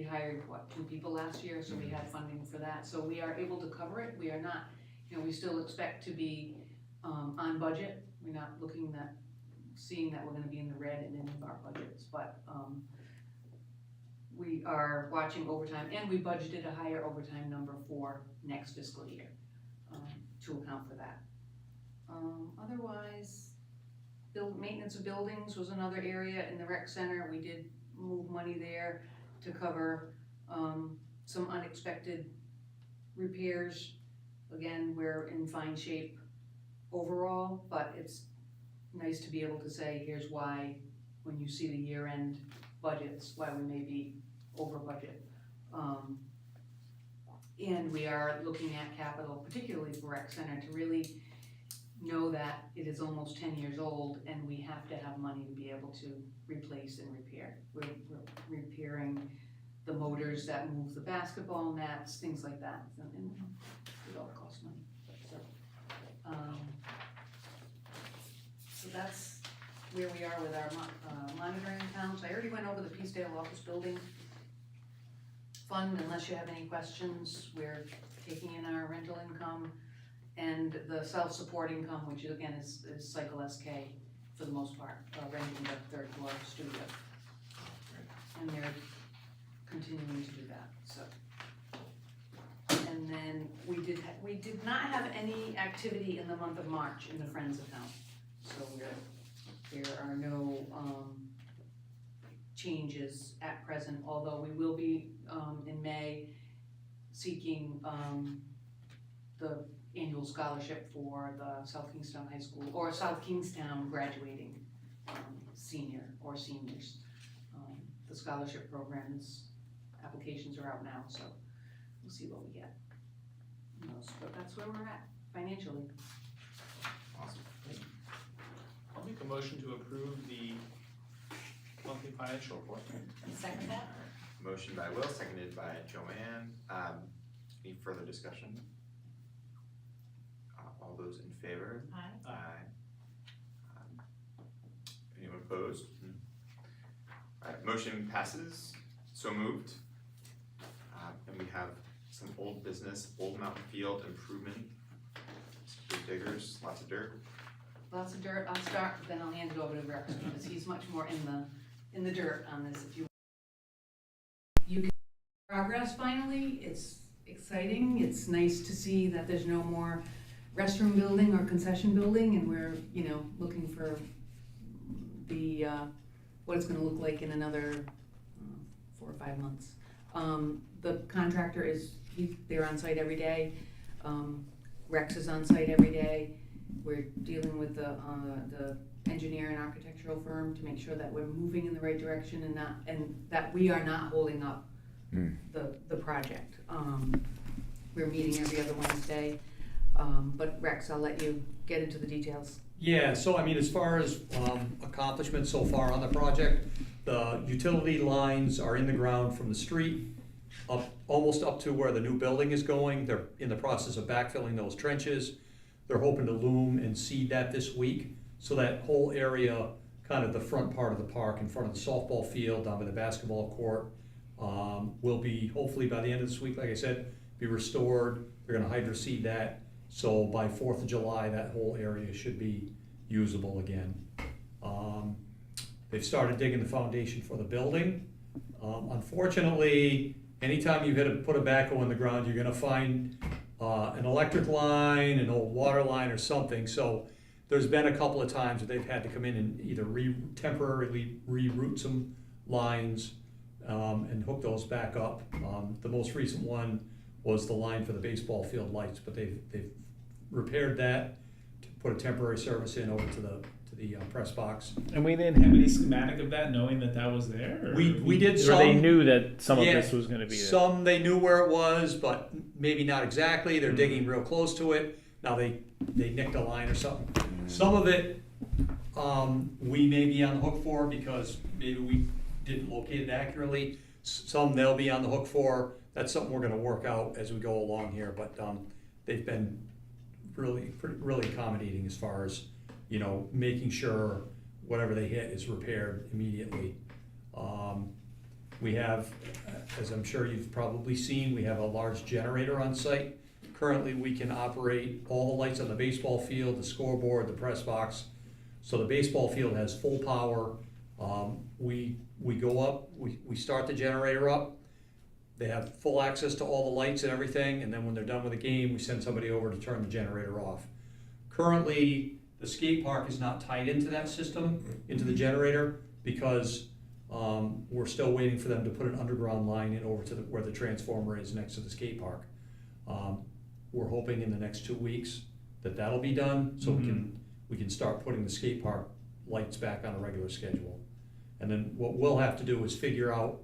Speaker 4: hired, 2 people last year, so we had funding for that. So we are able to cover it. We are not, we still expect to be on budget. We're not looking seeing that we're gonna be in the red in any of our budgets, but, we are watching overtime, and we budgeted a higher overtime number for next fiscal year, to account for that. Otherwise, maintenance of buildings was another area in the rec center. We did move money there to cover, some unexpected repairs. Again, we're in fine shape overall, but it's nice to be able to say, here's why, when you see the year-end budgets, why we may be over budget. And we are looking at capital, particularly for rec center, to really know that it is almost 10 years old and we have to have money to be able to replace and repair. We're repairing the motors that move the basketball nets, things like that, and it all costs money, so that's where we are with our monitoring accounts. I already went over the Peacedale office building fund. Unless you have any questions, we're taking in our rental income and the self-support income, which again is Cycle SK for the most part, renting the third floor studio. And they're continuing to do that, so. And then we did not have any activity in the month of March in the Friends account. So there are no changes at present, although we will be in May seeking the annual scholarship for the South Kingstown High School, or South Kingstown graduating senior or seniors. The scholarship programs, applications are out now, so we'll see what we get. But that's where we're at financially.
Speaker 1: Awesome.
Speaker 3: I'll make a motion to approve the monthly financial report.
Speaker 2: Second that?
Speaker 1: Motion by Will, seconded by Joanne. Any further discussion? All those in favor?
Speaker 2: Aye.
Speaker 1: Aye. Anyone opposed? Alright, motion passes, so moved. And we have some old business, Old Mountain Field improvement. Big diggers, lots of dirt.
Speaker 4: Lots of dirt. I'll start, but then I'll hand it over to Rex because he's much more in the dirt on this. If you can progress finally, it's exciting. It's nice to see that there's no more restroom building or concession building, and we're looking for the what it's going to look like in another 4 or 5 months. The contractor they're on site every day. Rex is on site every day. We're dealing with the engineer and architectural firm to make sure that we're moving in the right direction and that we are not holding up the project. We're meeting every other Wednesday. But Rex, I'll let you get into the details.
Speaker 7: Yeah, so I mean, as far as accomplishments so far on the project, the utility lines are in the ground from the street almost up to where the new building is going. They're in the process of backfilling those trenches. They're hoping to loom and seed that this week, so that whole area, kind of the front part of the park in front of the softball field, down by the basketball court, will be, hopefully by the end of this week, like I said, be restored. They're gonna hydro seed that. So by 4th of July, that whole area should be usable again. They've started digging the foundation for the building. Unfortunately, anytime you put a backhoe in the ground, you're gonna find an electric line, an old water line or something. So there's been a couple of times that they've had to come in and either temporarily reroute some lines and hook those back up. The most recent one was the line for the baseball field lights, but they've repaired that to put a temporary service in over to the press box.
Speaker 3: And we didn't have any schematic of that, knowing that was there? Or
Speaker 7: We did some.
Speaker 3: Or they knew that some
Speaker 7: Yeah,
Speaker 3: of this was going to be there?
Speaker 7: Some they knew where it was, but maybe not exactly. They're digging real close to it. Now they nicked a line or something. Some of it we may be on the hook for because maybe we didn't locate it accurately. Some they'll be on the hook for. That's something we're going to work out as we go along here. But they've been really accommodating as far as making sure whatever they hit is repaired immediately. We have, as I'm sure you've probably seen, we have a large generator on site. Currently, we can operate all the lights on the baseball field, the scoreboard, the press box, So the baseball field has full power. We go up, we start the generator up. They have full access to all the lights and everything, and then when they're done with the game, we send somebody over to turn the generator off. Currently, the skate park is not tied into that system, into the generator, because we're still waiting for them to put an underground line in over to where the transformer is next to the skate park. We're hoping in the next 2 weeks that that'll be done, so we can start putting the skate park lights back on a regular schedule. And then what we'll have to do is figure out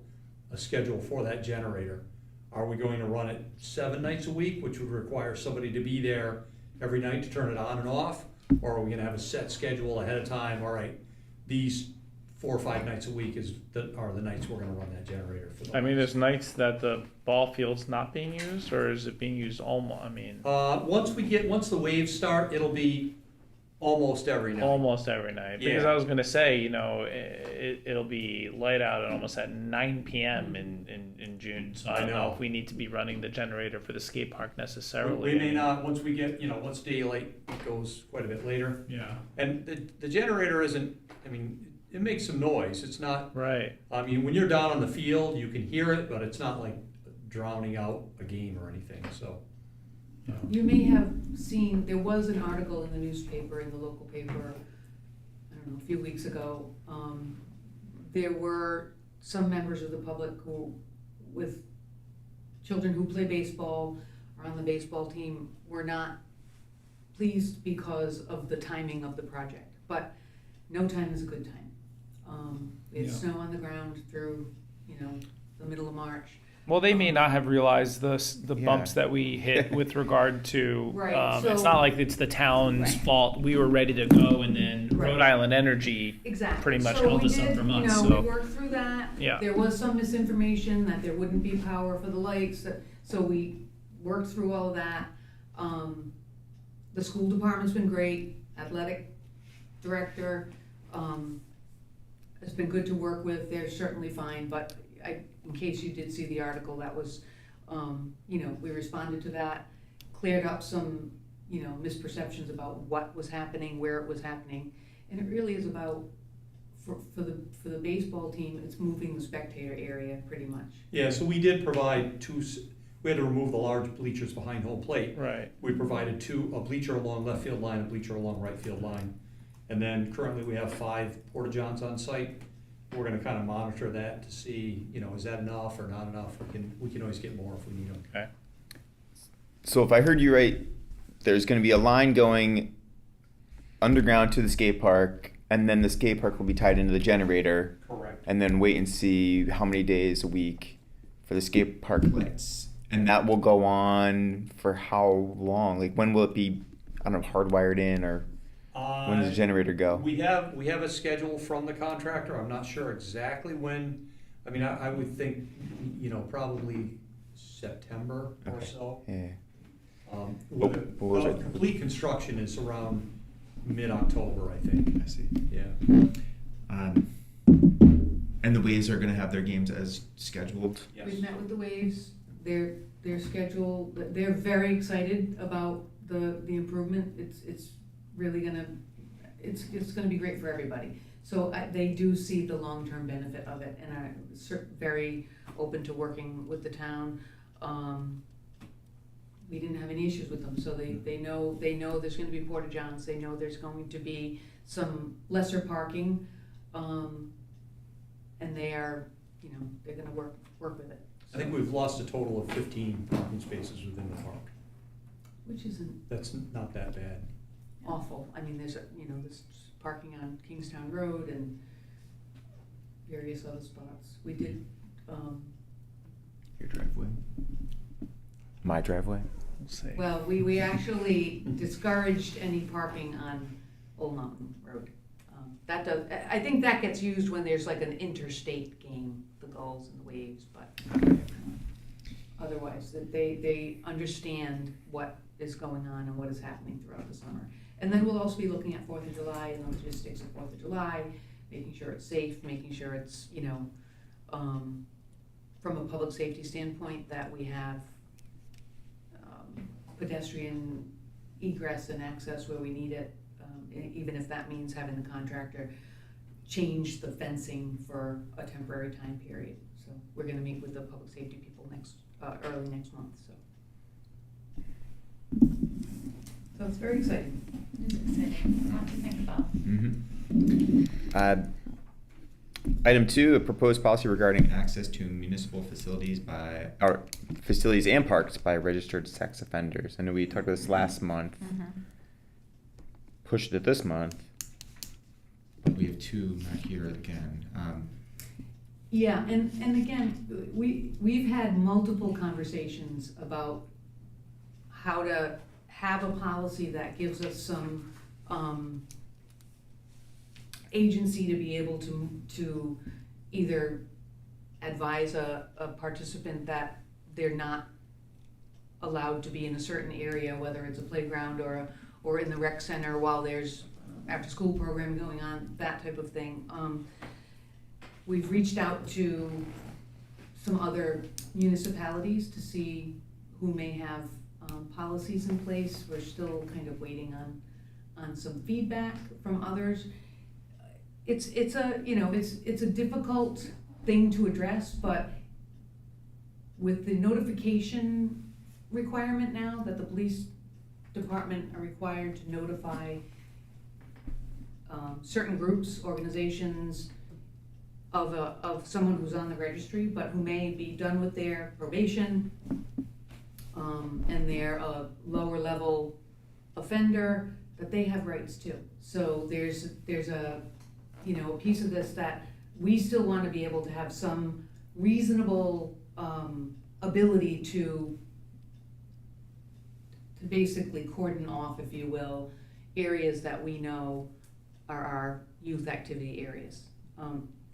Speaker 7: a schedule for that generator. Are we going to run it 7 nights a week, which would require somebody to be there every night to turn it on and off? Or are we gonna have a set schedule ahead of time? All right, these 4 or 5 nights a week are the nights we're gonna run that generator for.
Speaker 3: I mean, there's nights that the ball field's not being used, or is it being used almost, I mean,
Speaker 7: Once the waves start, it'll be almost every night.
Speaker 3: almost every night? Because
Speaker 7: Yeah.
Speaker 3: I was gonna say, you know, it'll be light out at almost at 9 p.m. in June, so I don't know if we need to be running the generator for the skate park necessarily.
Speaker 7: We may not, once we get, once daylight goes quite a bit later.
Speaker 3: Yeah.
Speaker 7: And the generator isn't, it makes some noise. It's not,
Speaker 3: Right.
Speaker 7: when you're down on the field, you can hear it, but it's not like drowning out a game or anything, so.
Speaker 4: You may have seen, there was an article in the newspaper, in the local paper, I don't know, a few weeks ago. There were some members of the public who, with children who play baseball or on the baseball team, were not pleased because of the timing of the project. But no time is a good time. We had snow on the ground through, the middle of March.
Speaker 3: Well, they may not have realized the bumps that we hit with regard to.
Speaker 4: Right,
Speaker 3: It's
Speaker 4: so-
Speaker 3: not like it's the town's
Speaker 4: Right.
Speaker 3: fault. We were ready to go, and then
Speaker 4: Right.
Speaker 3: Rhode Island Energy
Speaker 4: Exactly.
Speaker 3: pretty much
Speaker 4: So
Speaker 3: held
Speaker 4: we
Speaker 3: us up
Speaker 4: did,
Speaker 3: for months. So
Speaker 4: we worked through that.
Speaker 3: Yeah.
Speaker 4: There was some misinformation that there wouldn't be power for the lights, so we worked through all of that. The school department's been great, athletic director, has been good to work with, they're certainly fine, but in case you did see the article, that was, we responded to that, cleared up some, misperceptions about what was happening, where it was happening, and it really is about, for the baseball team, it's moving the spectator area pretty much.
Speaker 7: Yeah, so we did provide we had to remove the large bleachers behind home plate.
Speaker 3: right.
Speaker 7: We provided a bleacher along left field line, a bleacher along right field line. And then currently we have 5 porta-johns on site. We're gonna kind of monitor that to see, is that enough or not enough? We can always get more if we need them.
Speaker 1: So if I heard you right, there's going to be a line going underground to the skate park, and then the skate park will be tied into the generator,
Speaker 7: Correct.
Speaker 1: and then wait and see how many days a week for the skate park lights. And that will go on for how long? Like, when will it be, I don't know, hardwired in, or when does the generator go?
Speaker 7: We have a schedule from the contractor. I'm not sure exactly when. I would think, probably September or
Speaker 1: Okay.
Speaker 7: so.
Speaker 1: Yeah.
Speaker 7: With
Speaker 1: what was it?
Speaker 7: complete construction is around mid-October, I think.
Speaker 1: I see.
Speaker 7: Yeah.
Speaker 1: And the Waves are going to have their games as scheduled.
Speaker 7: Yes.
Speaker 4: We've met with the Waves, their schedule, they're very excited about the improvement, it's really gonna, it's gonna be great for everybody. So they do see the long-term benefit of it and are very open to working with the town. We didn't have any issues with them, so they know there's gonna be porta-johns, they know there's going to be some lesser parking, and they are, they're gonna work with it.
Speaker 7: I think we've lost a total of 15 parking spaces within the park.
Speaker 4: Which isn't
Speaker 7: That's not that bad.
Speaker 4: awful. I mean, there's parking on Kingstown Road and various other spots. We did,
Speaker 1: Your driveway. My driveway.
Speaker 3: We'll see.
Speaker 4: well, we actually discouraged any parking on Old Mountain Road. That does, I think that gets used when there's like an interstate game, the Gulls and the Waves, but otherwise, that they understand what is going on and what is happening throughout the summer. And then we'll also be looking at 4th of July and the logistics of 4th of July, making sure it's safe, making sure it's, from a public safety standpoint, that we have pedestrian egress and access where we need it, even if that means having the contractor change the fencing for a temporary time period. So we're gonna meet with the public safety people early next month, so. So it's very exciting.
Speaker 2: It's exciting, a lot to think about.
Speaker 1: Item 2, a proposed policy regarding access to municipal facilities or facilities and parks by registered sex offenders. I know we talked about this last month, pushed it this month, but we have 2 not here again.
Speaker 4: Yeah, and again, we've had multiple conversations about how to have a policy that gives us some agency to be able to either advise a participant that they're not allowed to be in a certain area, whether it's a playground or in the rec center while there's after-school program going on, that type of thing. We've reached out to some other municipalities to see who may have policies in place. We're still kind of waiting on some feedback from others. It's a difficult thing to address, but with the notification requirement now that the police department are required to notify certain groups, organizations of someone who's on the registry, but who may be done with their probation, and they're a lower level offender, that they have rights too. So there's a piece of this that we still want to be able to have some reasonable ability to basically cordon off, if you will, areas that we know are our youth activity areas.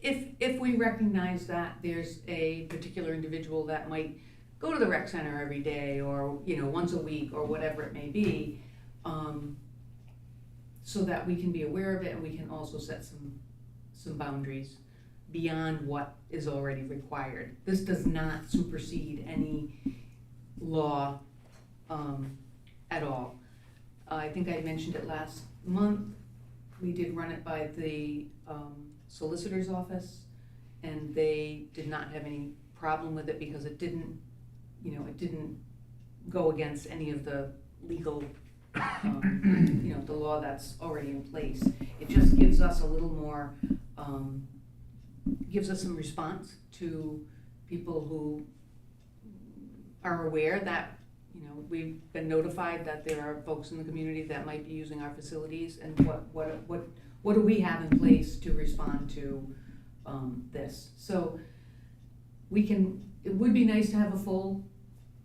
Speaker 4: If we recognize that there's a particular individual that might go to the rec center every day or once a week or whatever it may be, so that we can be aware of it and we can also set some boundaries beyond what is already required. This does not supersede any law at all. I think I mentioned it last month. We did run it by the solicitor's office, and they did not have any problem with it because it didn't go against any of the legal, the law that's already in place. It just gives us a little more, gives us some response to people who are aware that, we've been notified that there are folks in the community that might be using our facilities, and what do we have in place to respond to this. So it would be nice to have a full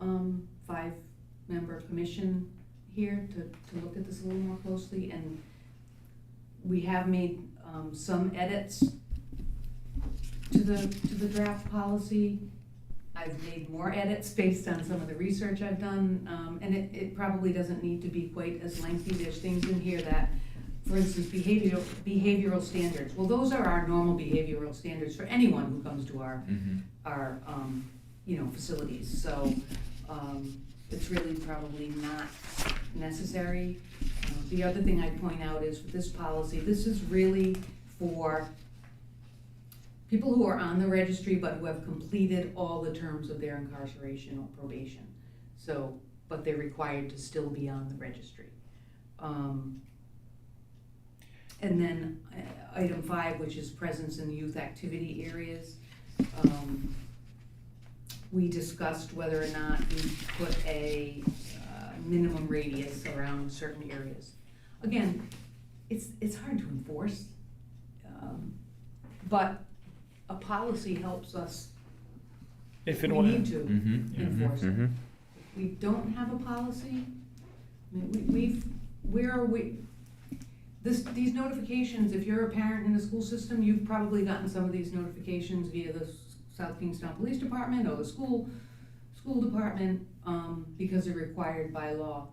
Speaker 4: 5-member commission here to look at this a little more closely, and we have made some edits to the draft policy. I've made more edits based on some of the research I've done, and it probably doesn't need to be quite as lengthy. There's things in here that, for instance, behavioral standards. Well, those are our normal behavioral standards for anyone who comes to our facilities. So it's really probably not necessary. The other thing I'd point out is with this policy, this is really for people who are on the registry but who have completed all the terms of their incarceration or probation. So, but they're required to still be on the registry. And then item 5, which is presence in youth activity areas. We discussed whether or not we put a minimum radius around certain areas. Again, it's hard to enforce, but a policy helps us
Speaker 7: If
Speaker 4: we
Speaker 7: it were,
Speaker 4: need to enforce it. If we don't have a policy, I mean, these notifications, if you're a parent in the school system, you've probably gotten some of these notifications via the South Kingstown Police Department or the school department, because they're required by law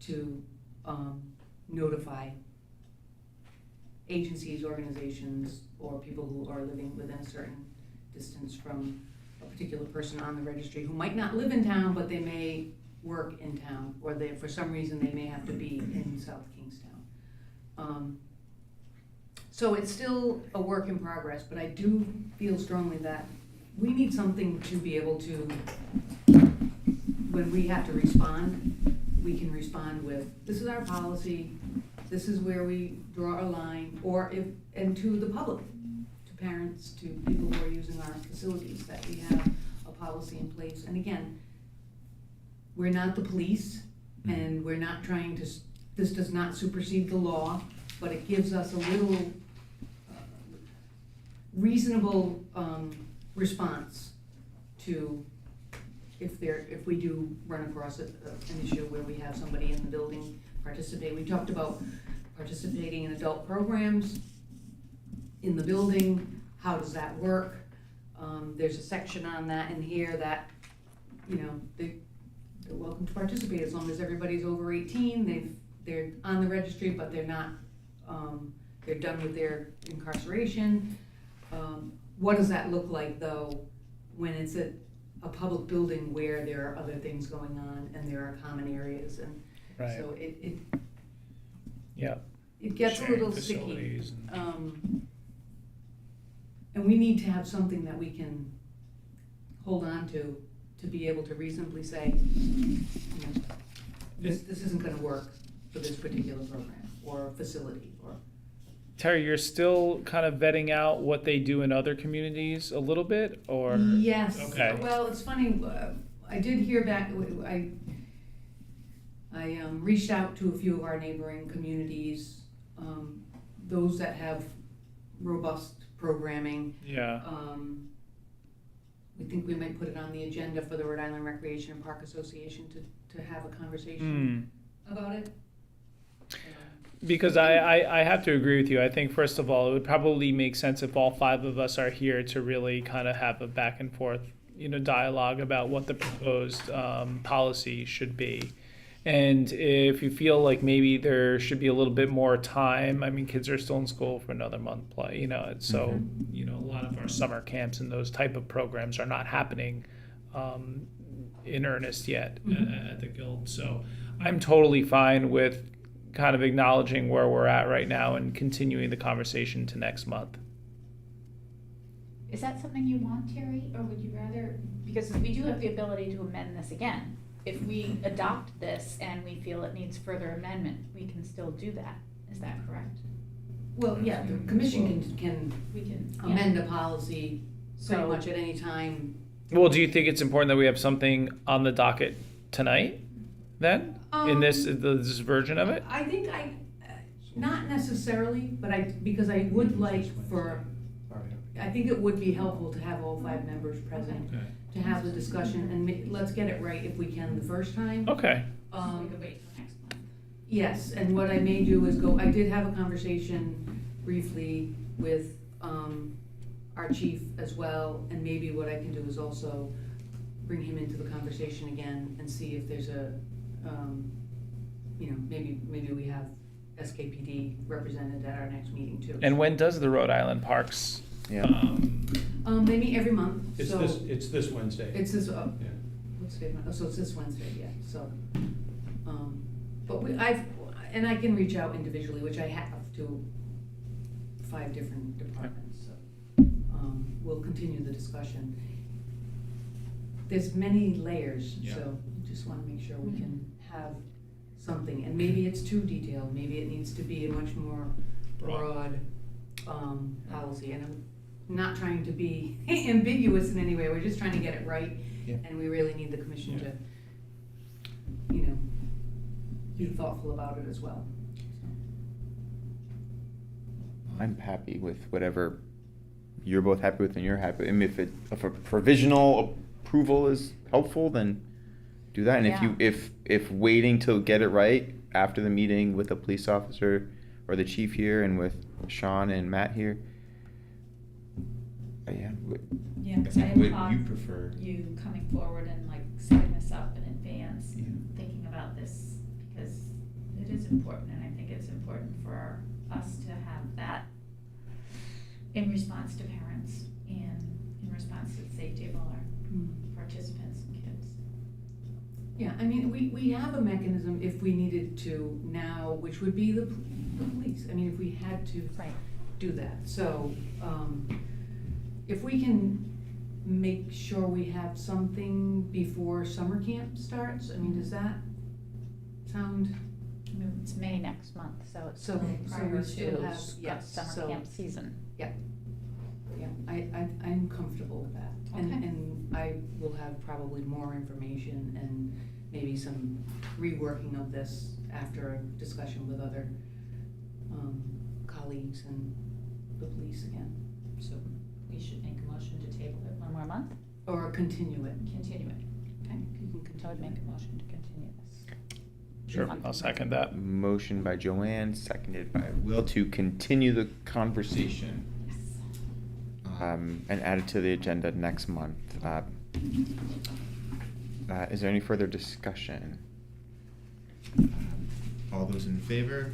Speaker 4: to notify agencies, organizations, or people who are living within a certain distance from a particular person on the registry who might not live in town, but they may work in town, or for some reason they may have to be in South Kingstown. So it's still a work in progress, but I do feel strongly that we need something to be able to, when we have to respond, we can respond with, this is our policy, this is where we draw a line, or if, and to the public, to parents, to people who are using our facilities, that we have a policy in place. And again, we're not the police, and we're not trying to, this does not supersede the law, but it gives us a little reasonable response to if we do run across an issue where we have somebody in the building participate. We talked about participating in adult programs in the building. How does that work? There's a section on that in here that, you know, they're welcome to participate as long as everybody's over 18. They're on the registry, but they're not, they're done with their incarceration. What does that look like, though, when it's a public building where there are other things going on and there are common areas, and
Speaker 3: Right.
Speaker 4: so it
Speaker 3: Yeah.
Speaker 4: it gets a
Speaker 3: Sharing
Speaker 4: little sticky.
Speaker 3: facilities and-
Speaker 4: And we need to have something that we can hold on to be able to reasonably say, you know, this isn't gonna work for this particular program or facility or.
Speaker 3: Terry, you're still kind of vetting out what they do in other communities a little bit, or?
Speaker 4: Yes.
Speaker 3: Okay.
Speaker 4: Well, it's funny, I did hear back, I reached out to a few of our neighboring communities, those that have robust programming.
Speaker 3: Yeah.
Speaker 4: We think we might put it on the agenda for the Rhode Island Recreation and Park Association to have a conversation about it.
Speaker 3: Because I have to agree with you. I think, first of all, it would probably make sense if all five of us are here to really kind of have a back and forth, you know, dialogue about what the proposed policy should be. And if you feel like maybe there should be a little bit more time, I mean, kids are still in school for another month, play, you know, so, you know, a lot of our summer camps and those type of programs are not happening in earnest yet at the Guild. So I'm totally fine with kind of acknowledging where we're at right now and continuing the conversation to next month.
Speaker 2: Is that something you want, Terry, or would you rather, because we do have the ability to amend this again. If we adopt this and we feel it needs further amendment, we can still do that. Is that correct?
Speaker 4: Well, yeah, the commission can
Speaker 2: We can,
Speaker 4: amend a policy pretty
Speaker 2: So-
Speaker 4: much at any time.
Speaker 3: Well, do you think it's important that we have something on the docket tonight then? In this version of it?
Speaker 4: I think not necessarily, but because I would like I think it would be helpful to have all five members present,
Speaker 3: Okay.
Speaker 4: to have the discussion, and let's get it right if we can the first time.
Speaker 3: Okay.
Speaker 2: So we could wait till next month.
Speaker 4: Yes, and what I may do is I did have a conversation briefly with, our chief as well, and maybe what I can do is also bring him into the conversation again and see if there's a, you know, maybe we have SKPD represented at our next meeting too.
Speaker 3: And when does the Rhode Island Parks?
Speaker 1: Yeah.
Speaker 4: They meet every month,
Speaker 7: It's
Speaker 4: so.
Speaker 7: this Wednesday.
Speaker 4: It's this,
Speaker 7: Yeah.
Speaker 4: what's the, so it's this Wednesday, yeah, so, but and I can reach out individually, which I have to 5 different departments, so, we'll continue the discussion. There's many layers,
Speaker 3: Yeah.
Speaker 4: so just wanna make sure we can have something, and maybe it's too detailed, maybe it needs to be a much more broad, policy, and I'm not trying to be ambiguous in any way, we're just trying to get it right.
Speaker 1: Yeah.
Speaker 4: And we really need the commission
Speaker 3: Yeah.
Speaker 4: to, you know, be thoughtful about it as well.
Speaker 1: I'm happy with whatever you're both happy with and you're happy. I mean, if a provisional approval is helpful, then do that. And if waiting to get it right after the meeting with the police officer or the chief here and with Sean and Matt here, yeah.
Speaker 2: Yeah, because I had
Speaker 1: What
Speaker 2: thought
Speaker 1: you prefer?
Speaker 2: you coming forward and like setting this up in advance,
Speaker 1: Yeah.
Speaker 2: thinking about this, because it is important, and I think it's important for us to have that in response to parents and in response to the safety of all our participants and kids.
Speaker 4: Yeah, I mean, we have a mechanism if we needed to now, which would be the police. I mean, if we had to
Speaker 2: Right.
Speaker 4: do that. So, if we can make sure we have something before summer camp starts, I mean, does that sound?
Speaker 2: I mean, it's May next month, so it's
Speaker 4: So
Speaker 2: prior
Speaker 4: we still
Speaker 2: to
Speaker 4: have, yes,
Speaker 2: summer
Speaker 4: so,
Speaker 2: camp season.
Speaker 4: yeah, I'm comfortable with that. And,
Speaker 2: Okay.
Speaker 4: and I will have probably more information and maybe some reworking of this after a discussion with other, colleagues and the police again,
Speaker 2: So we should make a motion to table it one more month,
Speaker 4: or continue it.
Speaker 2: continue it.
Speaker 4: Okay, you can
Speaker 2: I would
Speaker 4: continue.
Speaker 2: make a motion to continue this.
Speaker 3: Sure,
Speaker 2: Month.
Speaker 3: I'll second that.
Speaker 1: Motion by Joanne, seconded by Will to continue the conversation. And add it to the agenda next month. Is there any further discussion? All those in favor?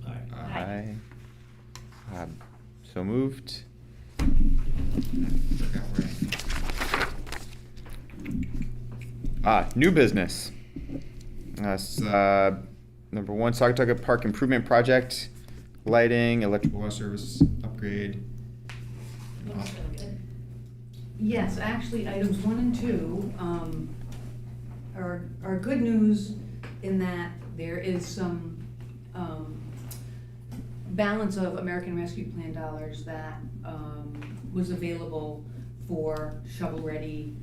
Speaker 3: Aye.
Speaker 1: Aye. So moved. Forgot where I- new business. Number one, Saugatuck Park Improvement Project, lighting, electrical water service upgrade.
Speaker 4: Yes, actually, items 1 and 2, are good news in that there is some, balance of American Rescue Plan dollars that, was available for shovel-ready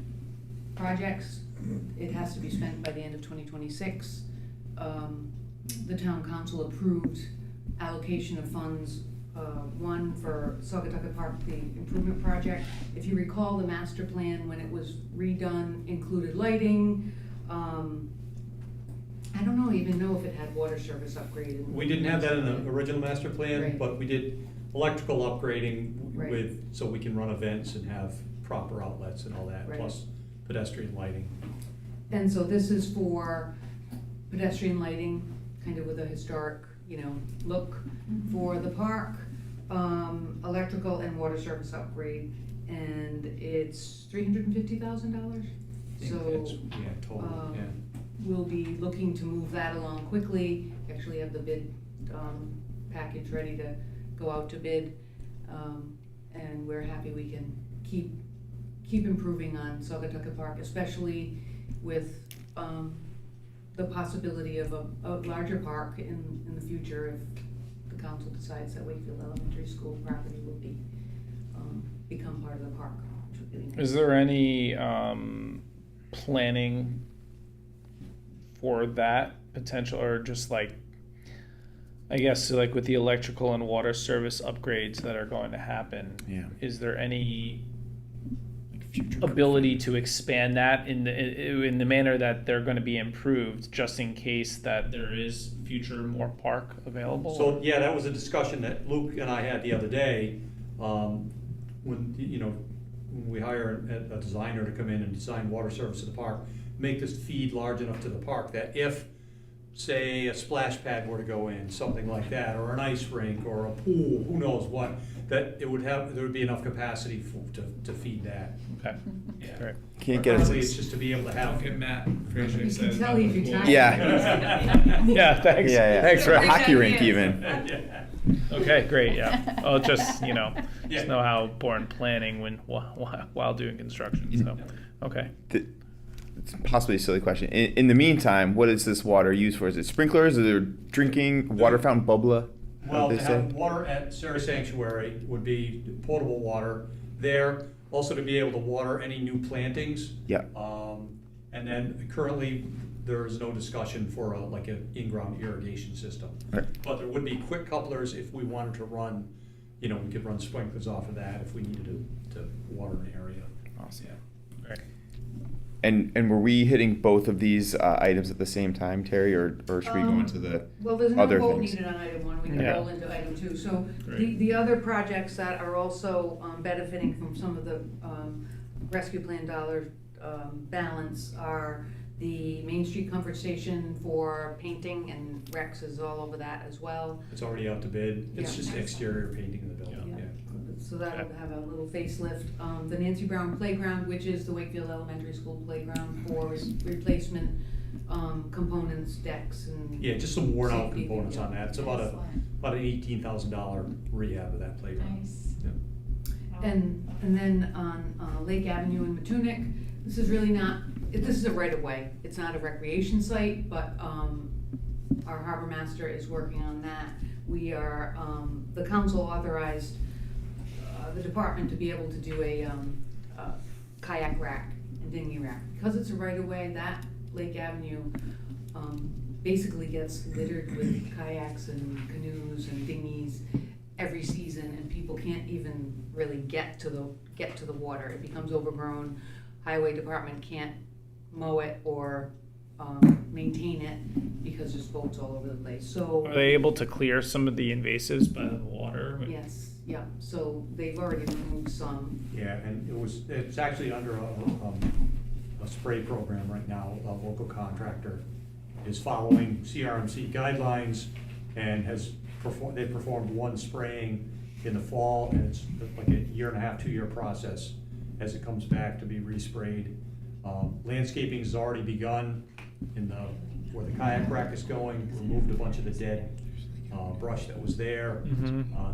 Speaker 4: projects. It has to be spent by the end of 2026. The town council approved allocation of funds, one for Saugatuck Park, the improvement project. If you recall, the master plan, when it was redone, included lighting. I don't even know if it had water service upgrade.
Speaker 7: We didn't have that in the original master plan,
Speaker 4: Right.
Speaker 7: but we did electrical upgrading
Speaker 4: Right.
Speaker 7: with, so we can run events and have proper outlets and all that,
Speaker 4: Right.
Speaker 7: plus pedestrian lighting.
Speaker 4: And so this is for pedestrian lighting, kind of with a historic, look for the park, electrical and water service upgrade, and it's $350,000.
Speaker 7: I think
Speaker 4: So,
Speaker 7: that's- Yeah, total, yeah.
Speaker 4: we'll be looking to move that along quickly, actually have the bid, package ready to go out to bid. And we're happy we can keep improving on Saugatuck Park, especially with, the possibility of a larger park in the future if the council decides that Wakefield Elementary School property will become part of the park, which would be nice.
Speaker 3: Is there any planning for that potential, or just like, I guess, like with the electrical and water service upgrades that are going to happen?
Speaker 1: Yeah.
Speaker 3: Is there any
Speaker 1: Like future
Speaker 3: ability to expand that in the manner that they're going to be improved, just in case that there is future more park available?
Speaker 7: So, yeah, that was a discussion that Luke and I had the other day, when we hire a designer to come in and design water service to the park, make this feed large enough to the park that if, say, a splash pad were to go in, something like that, or an ice rink, or a pool, who knows what, that there would be enough capacity to feed that.
Speaker 3: Okay.
Speaker 7: Yeah.
Speaker 3: Great.
Speaker 1: Can't get
Speaker 7: Currently,
Speaker 1: us.
Speaker 7: it's just to be able to have.
Speaker 3: Matt Fraser
Speaker 4: You can tell he's retired.
Speaker 1: Yeah.
Speaker 3: Yeah, thanks.
Speaker 1: Yeah, yeah.
Speaker 3: Thanks for
Speaker 1: A hockey rink even.
Speaker 7: Yeah.
Speaker 3: Okay, great, yeah. I'll just,
Speaker 7: Yeah.
Speaker 3: just know how important planning while doing construction, so, okay.
Speaker 1: It's possibly a silly question. In the meantime, what is this water used for? Is it sprinklers? Is it drinking water fountain bubbler?
Speaker 7: Well,
Speaker 1: How'd
Speaker 7: to
Speaker 1: they say?
Speaker 7: have water at Sarah Sanctuary would be potable water there, also to be able to water any new plantings.
Speaker 1: Yeah.
Speaker 7: And then currently, there is no discussion for like an in-ground irrigation system.
Speaker 1: Right.
Speaker 7: But there would be quick couplers if we wanted to run, we could run sprinklers off of that if we needed to water an area.
Speaker 1: Awesome.
Speaker 7: Yeah.
Speaker 3: Great.
Speaker 1: And were we hitting both of these items at the same time, Terry, or should we go into the?
Speaker 4: Well, there's no
Speaker 1: other
Speaker 4: vote
Speaker 1: things?
Speaker 4: needed on item 1, we can
Speaker 3: Yeah.
Speaker 4: roll into item 2. So
Speaker 3: Great.
Speaker 4: the other projects that are also benefiting from some of the rescue plan dollar balance are the Main Street Comfort Station for painting, and Rex is all over that as well.
Speaker 7: It's already out to bid. It's
Speaker 4: Yeah.
Speaker 7: just exterior painting of the building,
Speaker 4: Yeah.
Speaker 7: yeah.
Speaker 4: So that'll have a little facelift. The Nancy Brown Playground, which is the Wakefield Elementary School playground for replacement, components, decks and.
Speaker 7: Yeah, just some worn out
Speaker 4: Safety,
Speaker 7: components
Speaker 4: yeah.
Speaker 7: on that, it's about an $18,000 rehab of that playground.
Speaker 2: Nice.
Speaker 4: And then on Lake Avenue in Matunic, this is really not, this is a right of way, it's not a recreation site, but our harbor master is working on that. We are, the council authorized the department to be able to do a kayak rack and dinghy rack. Because it's a right of way, that Lake Avenue basically gets littered with kayaks and canoes and dinghies every season, and people can't even really get to the water. It becomes overgrown. Highway department can't mow it or maintain it because there's boats all over the place. So
Speaker 3: Are they able to clear some of the invasives by the water?
Speaker 4: yes, yeah. So they've already removed some.
Speaker 7: Yeah, and it's actually under a spray program right now. A local contractor is following CRMC guidelines and they performed one spraying in the fall, and it's like a 1.5 to 2 year process as it comes back to be resprayed. Landscaping has already begun where the kayak rack is going, removed a bunch of the dead brush that was there.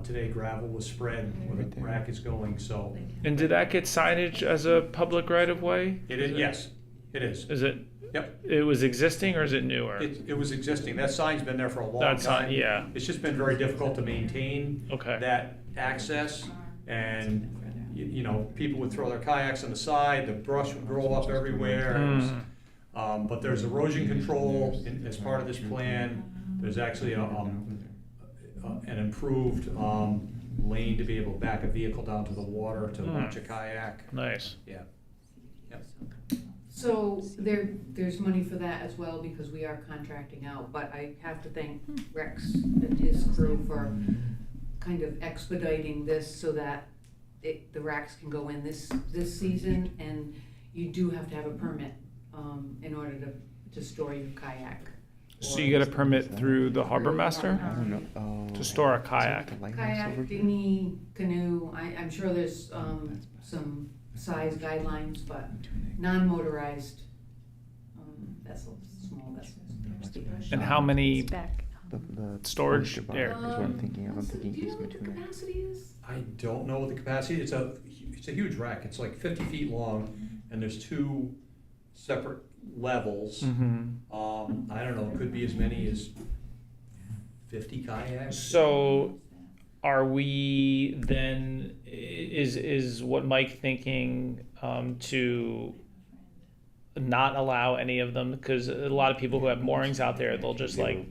Speaker 7: Today gravel was spread where the rack is going, so.
Speaker 3: And did that get signage as a public right of way?
Speaker 7: It is, yes, it is.
Speaker 3: Is it?
Speaker 7: Yep.
Speaker 3: It was existing or is it newer?
Speaker 7: It was existing, that sign's been there for a long
Speaker 3: That sign,
Speaker 7: time.
Speaker 3: yeah.
Speaker 7: It's just been very difficult to maintain
Speaker 3: Okay.
Speaker 7: that access, and you know, people would throw their kayaks on the side, the brush would grow up everywhere. But there's erosion control as part of this plan. There's actually an improved lane to be able to back a vehicle down to the water to launch a kayak.
Speaker 3: Nice.
Speaker 7: Yeah. Yep.
Speaker 4: So there's money for that as well, because we are contracting out, but I have to thank Rex and his crew for kind of expediting this so that the racks can go in this season, and you do have to have a permit in order to store your kayak.
Speaker 3: So you get a permit through the harbor master
Speaker 1: I don't know.
Speaker 3: to store a kayak?
Speaker 4: Kayak, dinghy, canoe, I'm sure there's some size guidelines, but non-motorized vessels, small vessels.
Speaker 3: And how many
Speaker 9: The
Speaker 3: storage
Speaker 9: is what
Speaker 3: there?
Speaker 9: I'm thinking of. I'm thinking
Speaker 4: Do you
Speaker 9: East
Speaker 4: know what the
Speaker 9: Matuna.
Speaker 4: capacity is?
Speaker 7: I don't know what the capacity, it's a huge rack, it's like 50 feet long, and there's 2 separate levels. I don't know, it could be as many as 50 kayaks.
Speaker 3: So are we then, is what Mike thinking to not allow any of them? Because a lot of people who have moorings out there, they'll just like.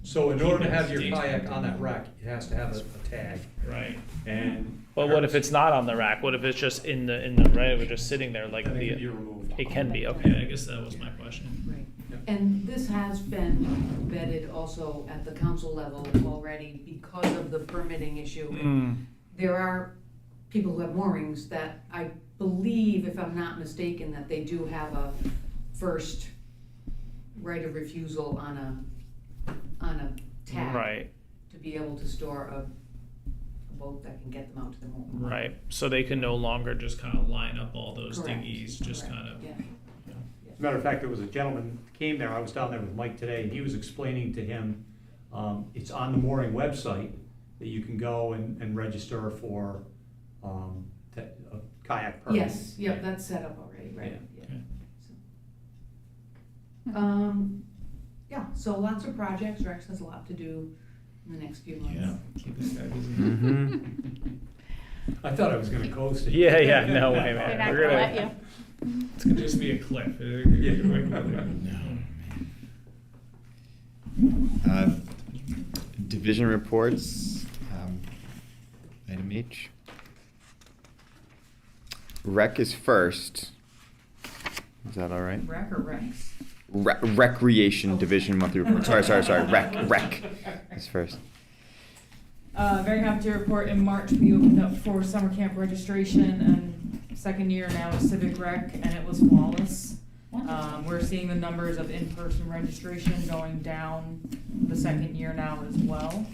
Speaker 7: So in order to have your kayak on that rack, it has to have a tag.
Speaker 3: Right.
Speaker 7: And.
Speaker 3: But what if it's not on the rack? What if it's just in the right? If it's just sitting there like
Speaker 7: Then it
Speaker 3: the.
Speaker 7: can be removed.
Speaker 3: It can be, okay, I guess that was my question.
Speaker 4: Right.
Speaker 7: Yep.
Speaker 4: And this has been vetted also at the council level already because of the permitting issue. There are people who have moorings that I believe, if I'm not mistaken, that they do have a first right of refusal on a tag.
Speaker 3: Right,
Speaker 4: To be able to store a boat that can get them out to the moor.
Speaker 3: right. So they can no longer just kind of line up all those
Speaker 4: Correct,
Speaker 3: dinghies, just
Speaker 4: correct,
Speaker 3: kind of.
Speaker 4: yeah.
Speaker 7: As a matter of fact, there was a gentleman came there, I was down there with Mike today, and he was explaining to him, it's on the mooring website that you can go and register for a kayak permit.
Speaker 4: Yes, yep, that's set up already, right, yeah.
Speaker 3: Okay.
Speaker 4: Yeah, so lots of projects, Rex has a lot to do in the next few months.
Speaker 3: Yeah, keep this guy busy.
Speaker 9: Mm-hmm.
Speaker 7: I thought I was gonna coast it.
Speaker 3: Yeah, no way, man.
Speaker 6: They're not
Speaker 3: We're
Speaker 6: gonna
Speaker 3: gonna-
Speaker 6: let you.
Speaker 3: It's gonna just be a cliff.
Speaker 1: Division reports, item H. Rec is first. Is that all right?
Speaker 5: Rec or Rex?
Speaker 1: Recreation Division monthly report. Sorry. Rec is first.
Speaker 5: Very happy to report in March we opened up for summer camp registration, and second year now is Civic Rec, and it was flawless. We're seeing the numbers of in-person registration going down the second year now as well.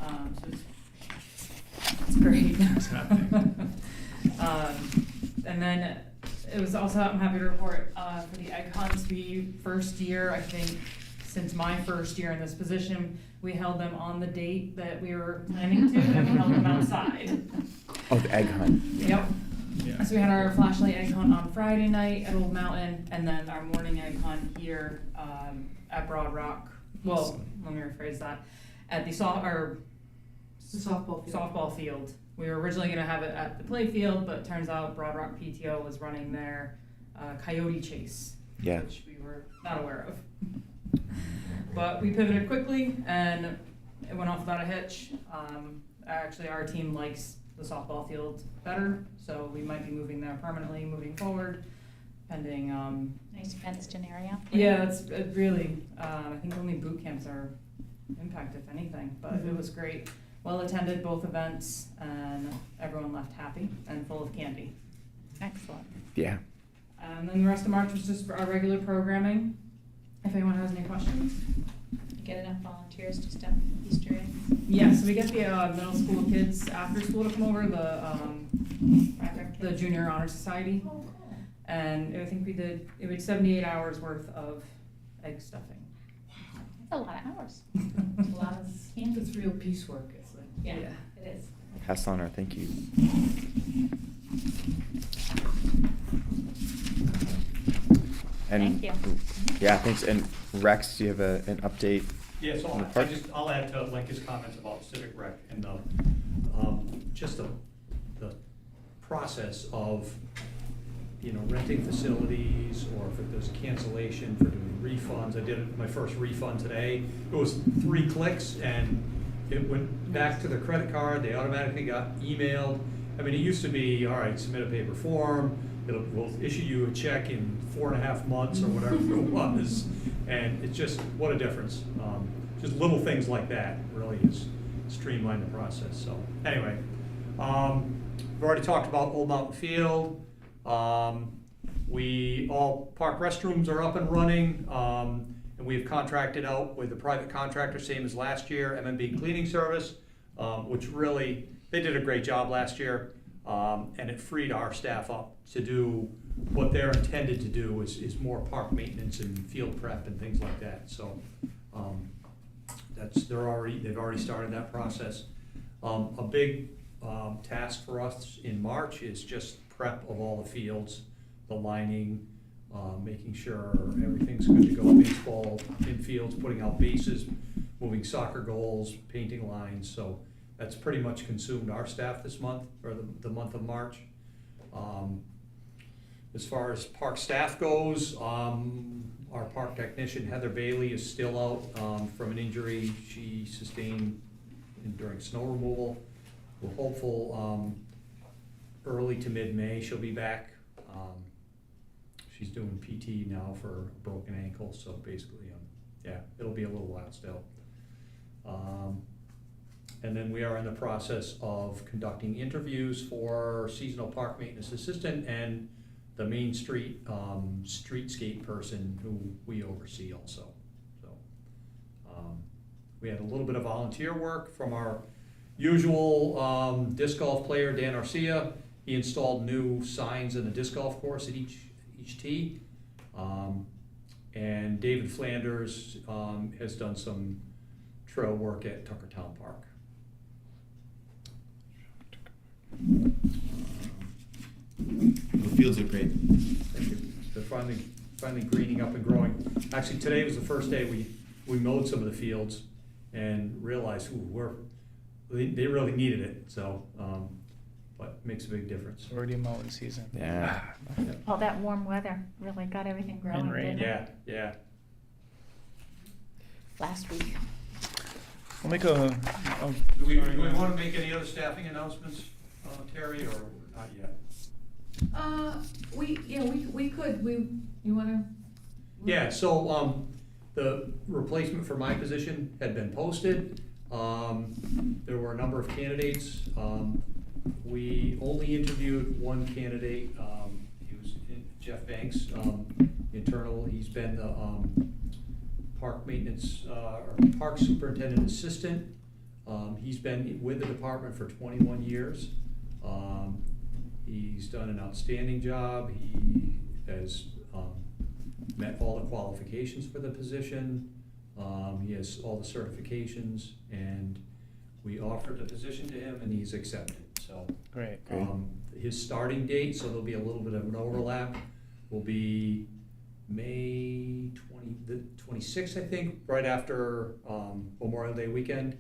Speaker 5: So it's great.
Speaker 3: It's happening.
Speaker 5: And then it was also, I'm happy to report, for the egg hunts, we, first year, I think, since my first year in this position, we held them on the date that we were planning to, and we held them outside.
Speaker 9: Oh, the egg hunt.
Speaker 5: Yep.
Speaker 7: Yeah.
Speaker 5: So we had our flashlight egg hunt on Friday night at Old Mountain, and then our morning egg hunt here, at Broad Rock. Well, let me rephrase that, at the
Speaker 4: Softball field.
Speaker 5: softball field. We were originally gonna have it at the play field, but it turns out Broad Rock PTO was running their coyote chase,
Speaker 9: Yeah.
Speaker 5: which we were not aware of. But we pivoted quickly and it went off without a hitch. Actually, our team likes the softball field better, so we might be moving there permanently moving forward, pending.
Speaker 2: Nice fenced in area.
Speaker 5: Yeah, it really. I think only boot camps are impacted, if anything, but it was great. Well attended, both events, and everyone left happy and full of candy.
Speaker 2: Excellent.
Speaker 9: Yeah.
Speaker 5: And then the rest of March was just our regular programming. If anyone has any questions.
Speaker 2: Get enough volunteers to step Easter eggs.
Speaker 5: Yeah, so we get the middle school kids after school to come over, the Junior Honor Society.
Speaker 2: Oh, cool.
Speaker 5: And I think it was 78 hours worth of egg stuffing.
Speaker 2: That's a lot of hours. A lot of candy.
Speaker 4: It's real piecework, it's like.
Speaker 2: Yeah,
Speaker 5: Yeah.
Speaker 2: it is.
Speaker 9: Pass on our thank you. And
Speaker 2: Thank you.
Speaker 9: yeah, thanks. And Rex, do you have an update?
Speaker 7: Yeah, so
Speaker 9: On the
Speaker 7: I
Speaker 9: park?
Speaker 7: just, I'll add to Lincoln's comments about Civic Rec and just the process of, renting facilities, or if there's cancellation for doing refunds. I did my first refund today. It was 3 clicks and it went back to the credit card. They automatically got emailed. I mean, it used to be, all right, submit a paper form. We'll issue you a check in 4.5 months or whatever it was. And it's just, what a difference. Just little things like that really has streamlined the process. So anyway, we've already talked about Old Mountain Field. All park restrooms are up and running, and we have contracted out with a private contractor, same as last year, MMB Cleaning Service, which really, they did a great job last year, and it freed our staff up to do what they're intended to do, is more park maintenance and field prep and things like that. So they've already started that process. A big task for us in March is just prep of all the fields, the lining, making sure everything's good to go. Baseball infields, putting out bases, moving soccer goals, painting lines. So that's pretty much consumed our staff this month, or the month of March. As far as park staff goes, our park technician Heather Bailey is still out from an injury she sustained during snow removal. We're hopeful early to mid-May she'll be back. She's doing PT now for a broken ankle, so basically, yeah, it'll be a little while still. And then we are in the process of conducting interviews for seasonal park maintenance assistant and the Main Street streetscape person who we oversee also. So we had a little bit of volunteer work from our usual disc golf player, Dan Arcia. He installed new signs in the disc golf course at each tee. And David Flanders has done some trail work at Tuckertown Park.
Speaker 1: The fields are great.
Speaker 7: Thank you. They're finally greening up and growing. Actually, today was the first day we mowed some of the fields and realized, they really needed it, so, but it makes a big difference.
Speaker 10: Already mowing season.
Speaker 9: Yeah.
Speaker 2: All that warm weather really got everything growing,
Speaker 10: And rain.
Speaker 2: didn't it?
Speaker 7: Yeah.
Speaker 2: Last week.
Speaker 10: We'll make a,
Speaker 7: Do we want to make any other staffing announcements, Terry, or not yet?
Speaker 4: We could, you wanna?
Speaker 7: Yeah, so, the replacement for my position had been posted. There were a number of candidates. We only interviewed one candidate. He was Jeff Banks, internal. He's been the park maintenance, or park superintendent assistant. He's been with the department for 21 years. He's done an outstanding job. He has met all the qualifications for the position. He has all the certifications, and we offered the position to him, and he's accepted. So
Speaker 10: Great.
Speaker 7: his starting date, so there'll be a little bit of an overlap, will be May 26th, I think, right after Memorial Day weekend.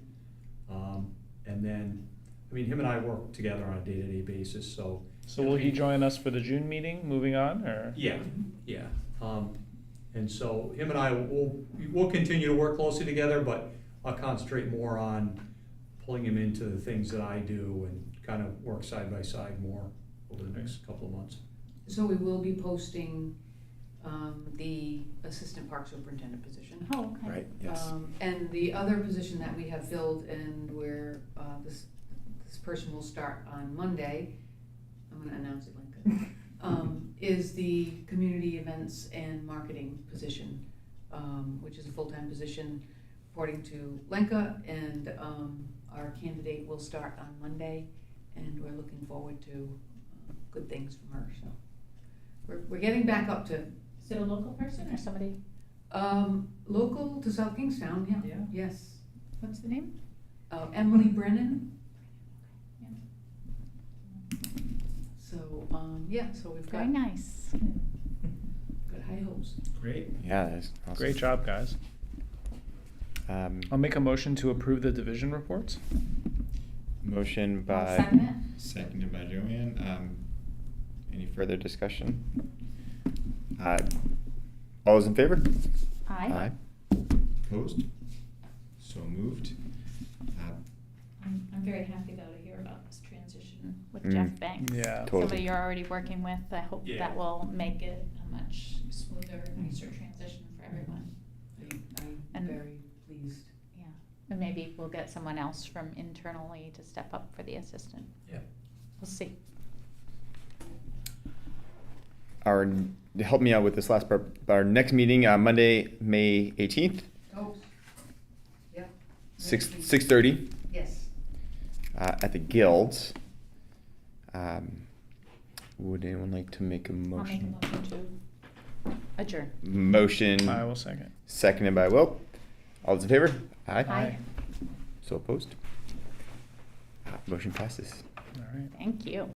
Speaker 7: And then, I mean, him and I work together on a day-to-day basis, so.
Speaker 10: So will he join us for the June meeting, moving on, or?
Speaker 7: Yeah, yeah. And so him and I we'll continue to work closely together, but I'll concentrate more on pulling him into the things that I do and kind of work side by side more over the next couple of months.
Speaker 4: So we will be posting the assistant park superintendent position.
Speaker 2: Oh, okay.
Speaker 9: Right, yes.
Speaker 4: And the other position that we have filled and where this person will start on Monday, I'm gonna announce it like that, is the community events and marketing position, which is a full-time position reporting to Lenka, and our candidate will start on Monday, and we're looking forward to good things from her, so. We're getting back up to,
Speaker 2: Is it a local person or somebody?
Speaker 4: local to South Kingstown, yeah,
Speaker 7: Yeah.
Speaker 4: yes.
Speaker 2: What's the name?
Speaker 4: Emily Brennan.
Speaker 2: Yeah.
Speaker 4: So, yeah, so we've got
Speaker 2: Very nice.
Speaker 4: high hopes.
Speaker 7: Great.
Speaker 9: Yeah, that's awesome.
Speaker 10: Great job, guys. I'll make a motion to approve the division reports.
Speaker 9: Motion
Speaker 2: I'll
Speaker 9: by,
Speaker 2: second it.
Speaker 9: seconded by Joanne. Any further discussion? All those in favor?
Speaker 2: Aye.
Speaker 9: Opposed? So moved.
Speaker 2: I'm very happy though to hear about this transition with
Speaker 9: Mm.
Speaker 2: Jeff Banks.
Speaker 10: Yeah.
Speaker 9: Totally.
Speaker 2: Somebody you're already working with. I hope
Speaker 7: Yeah.
Speaker 2: that will make it a much smoother, nicer transition for everyone.
Speaker 4: I'm
Speaker 2: And-
Speaker 4: very pleased.
Speaker 2: Yeah, and maybe we'll get someone else from internally to step up for the assistant.
Speaker 7: Yeah.
Speaker 2: We'll see.
Speaker 9: Help me out with this last part. Our next meeting, Monday, May 18th,
Speaker 4: Oh, yeah.
Speaker 9: 6:30,
Speaker 4: Yes.
Speaker 9: at the Guilds. Would anyone like to make a
Speaker 2: I'll make a
Speaker 9: motion?
Speaker 2: motion to adjourn.
Speaker 9: Motion
Speaker 10: I will second.
Speaker 9: seconded by Will. All those in favor? Aye.
Speaker 2: Aye.
Speaker 9: So opposed? Motion passes.
Speaker 10: All right.
Speaker 2: Thank you.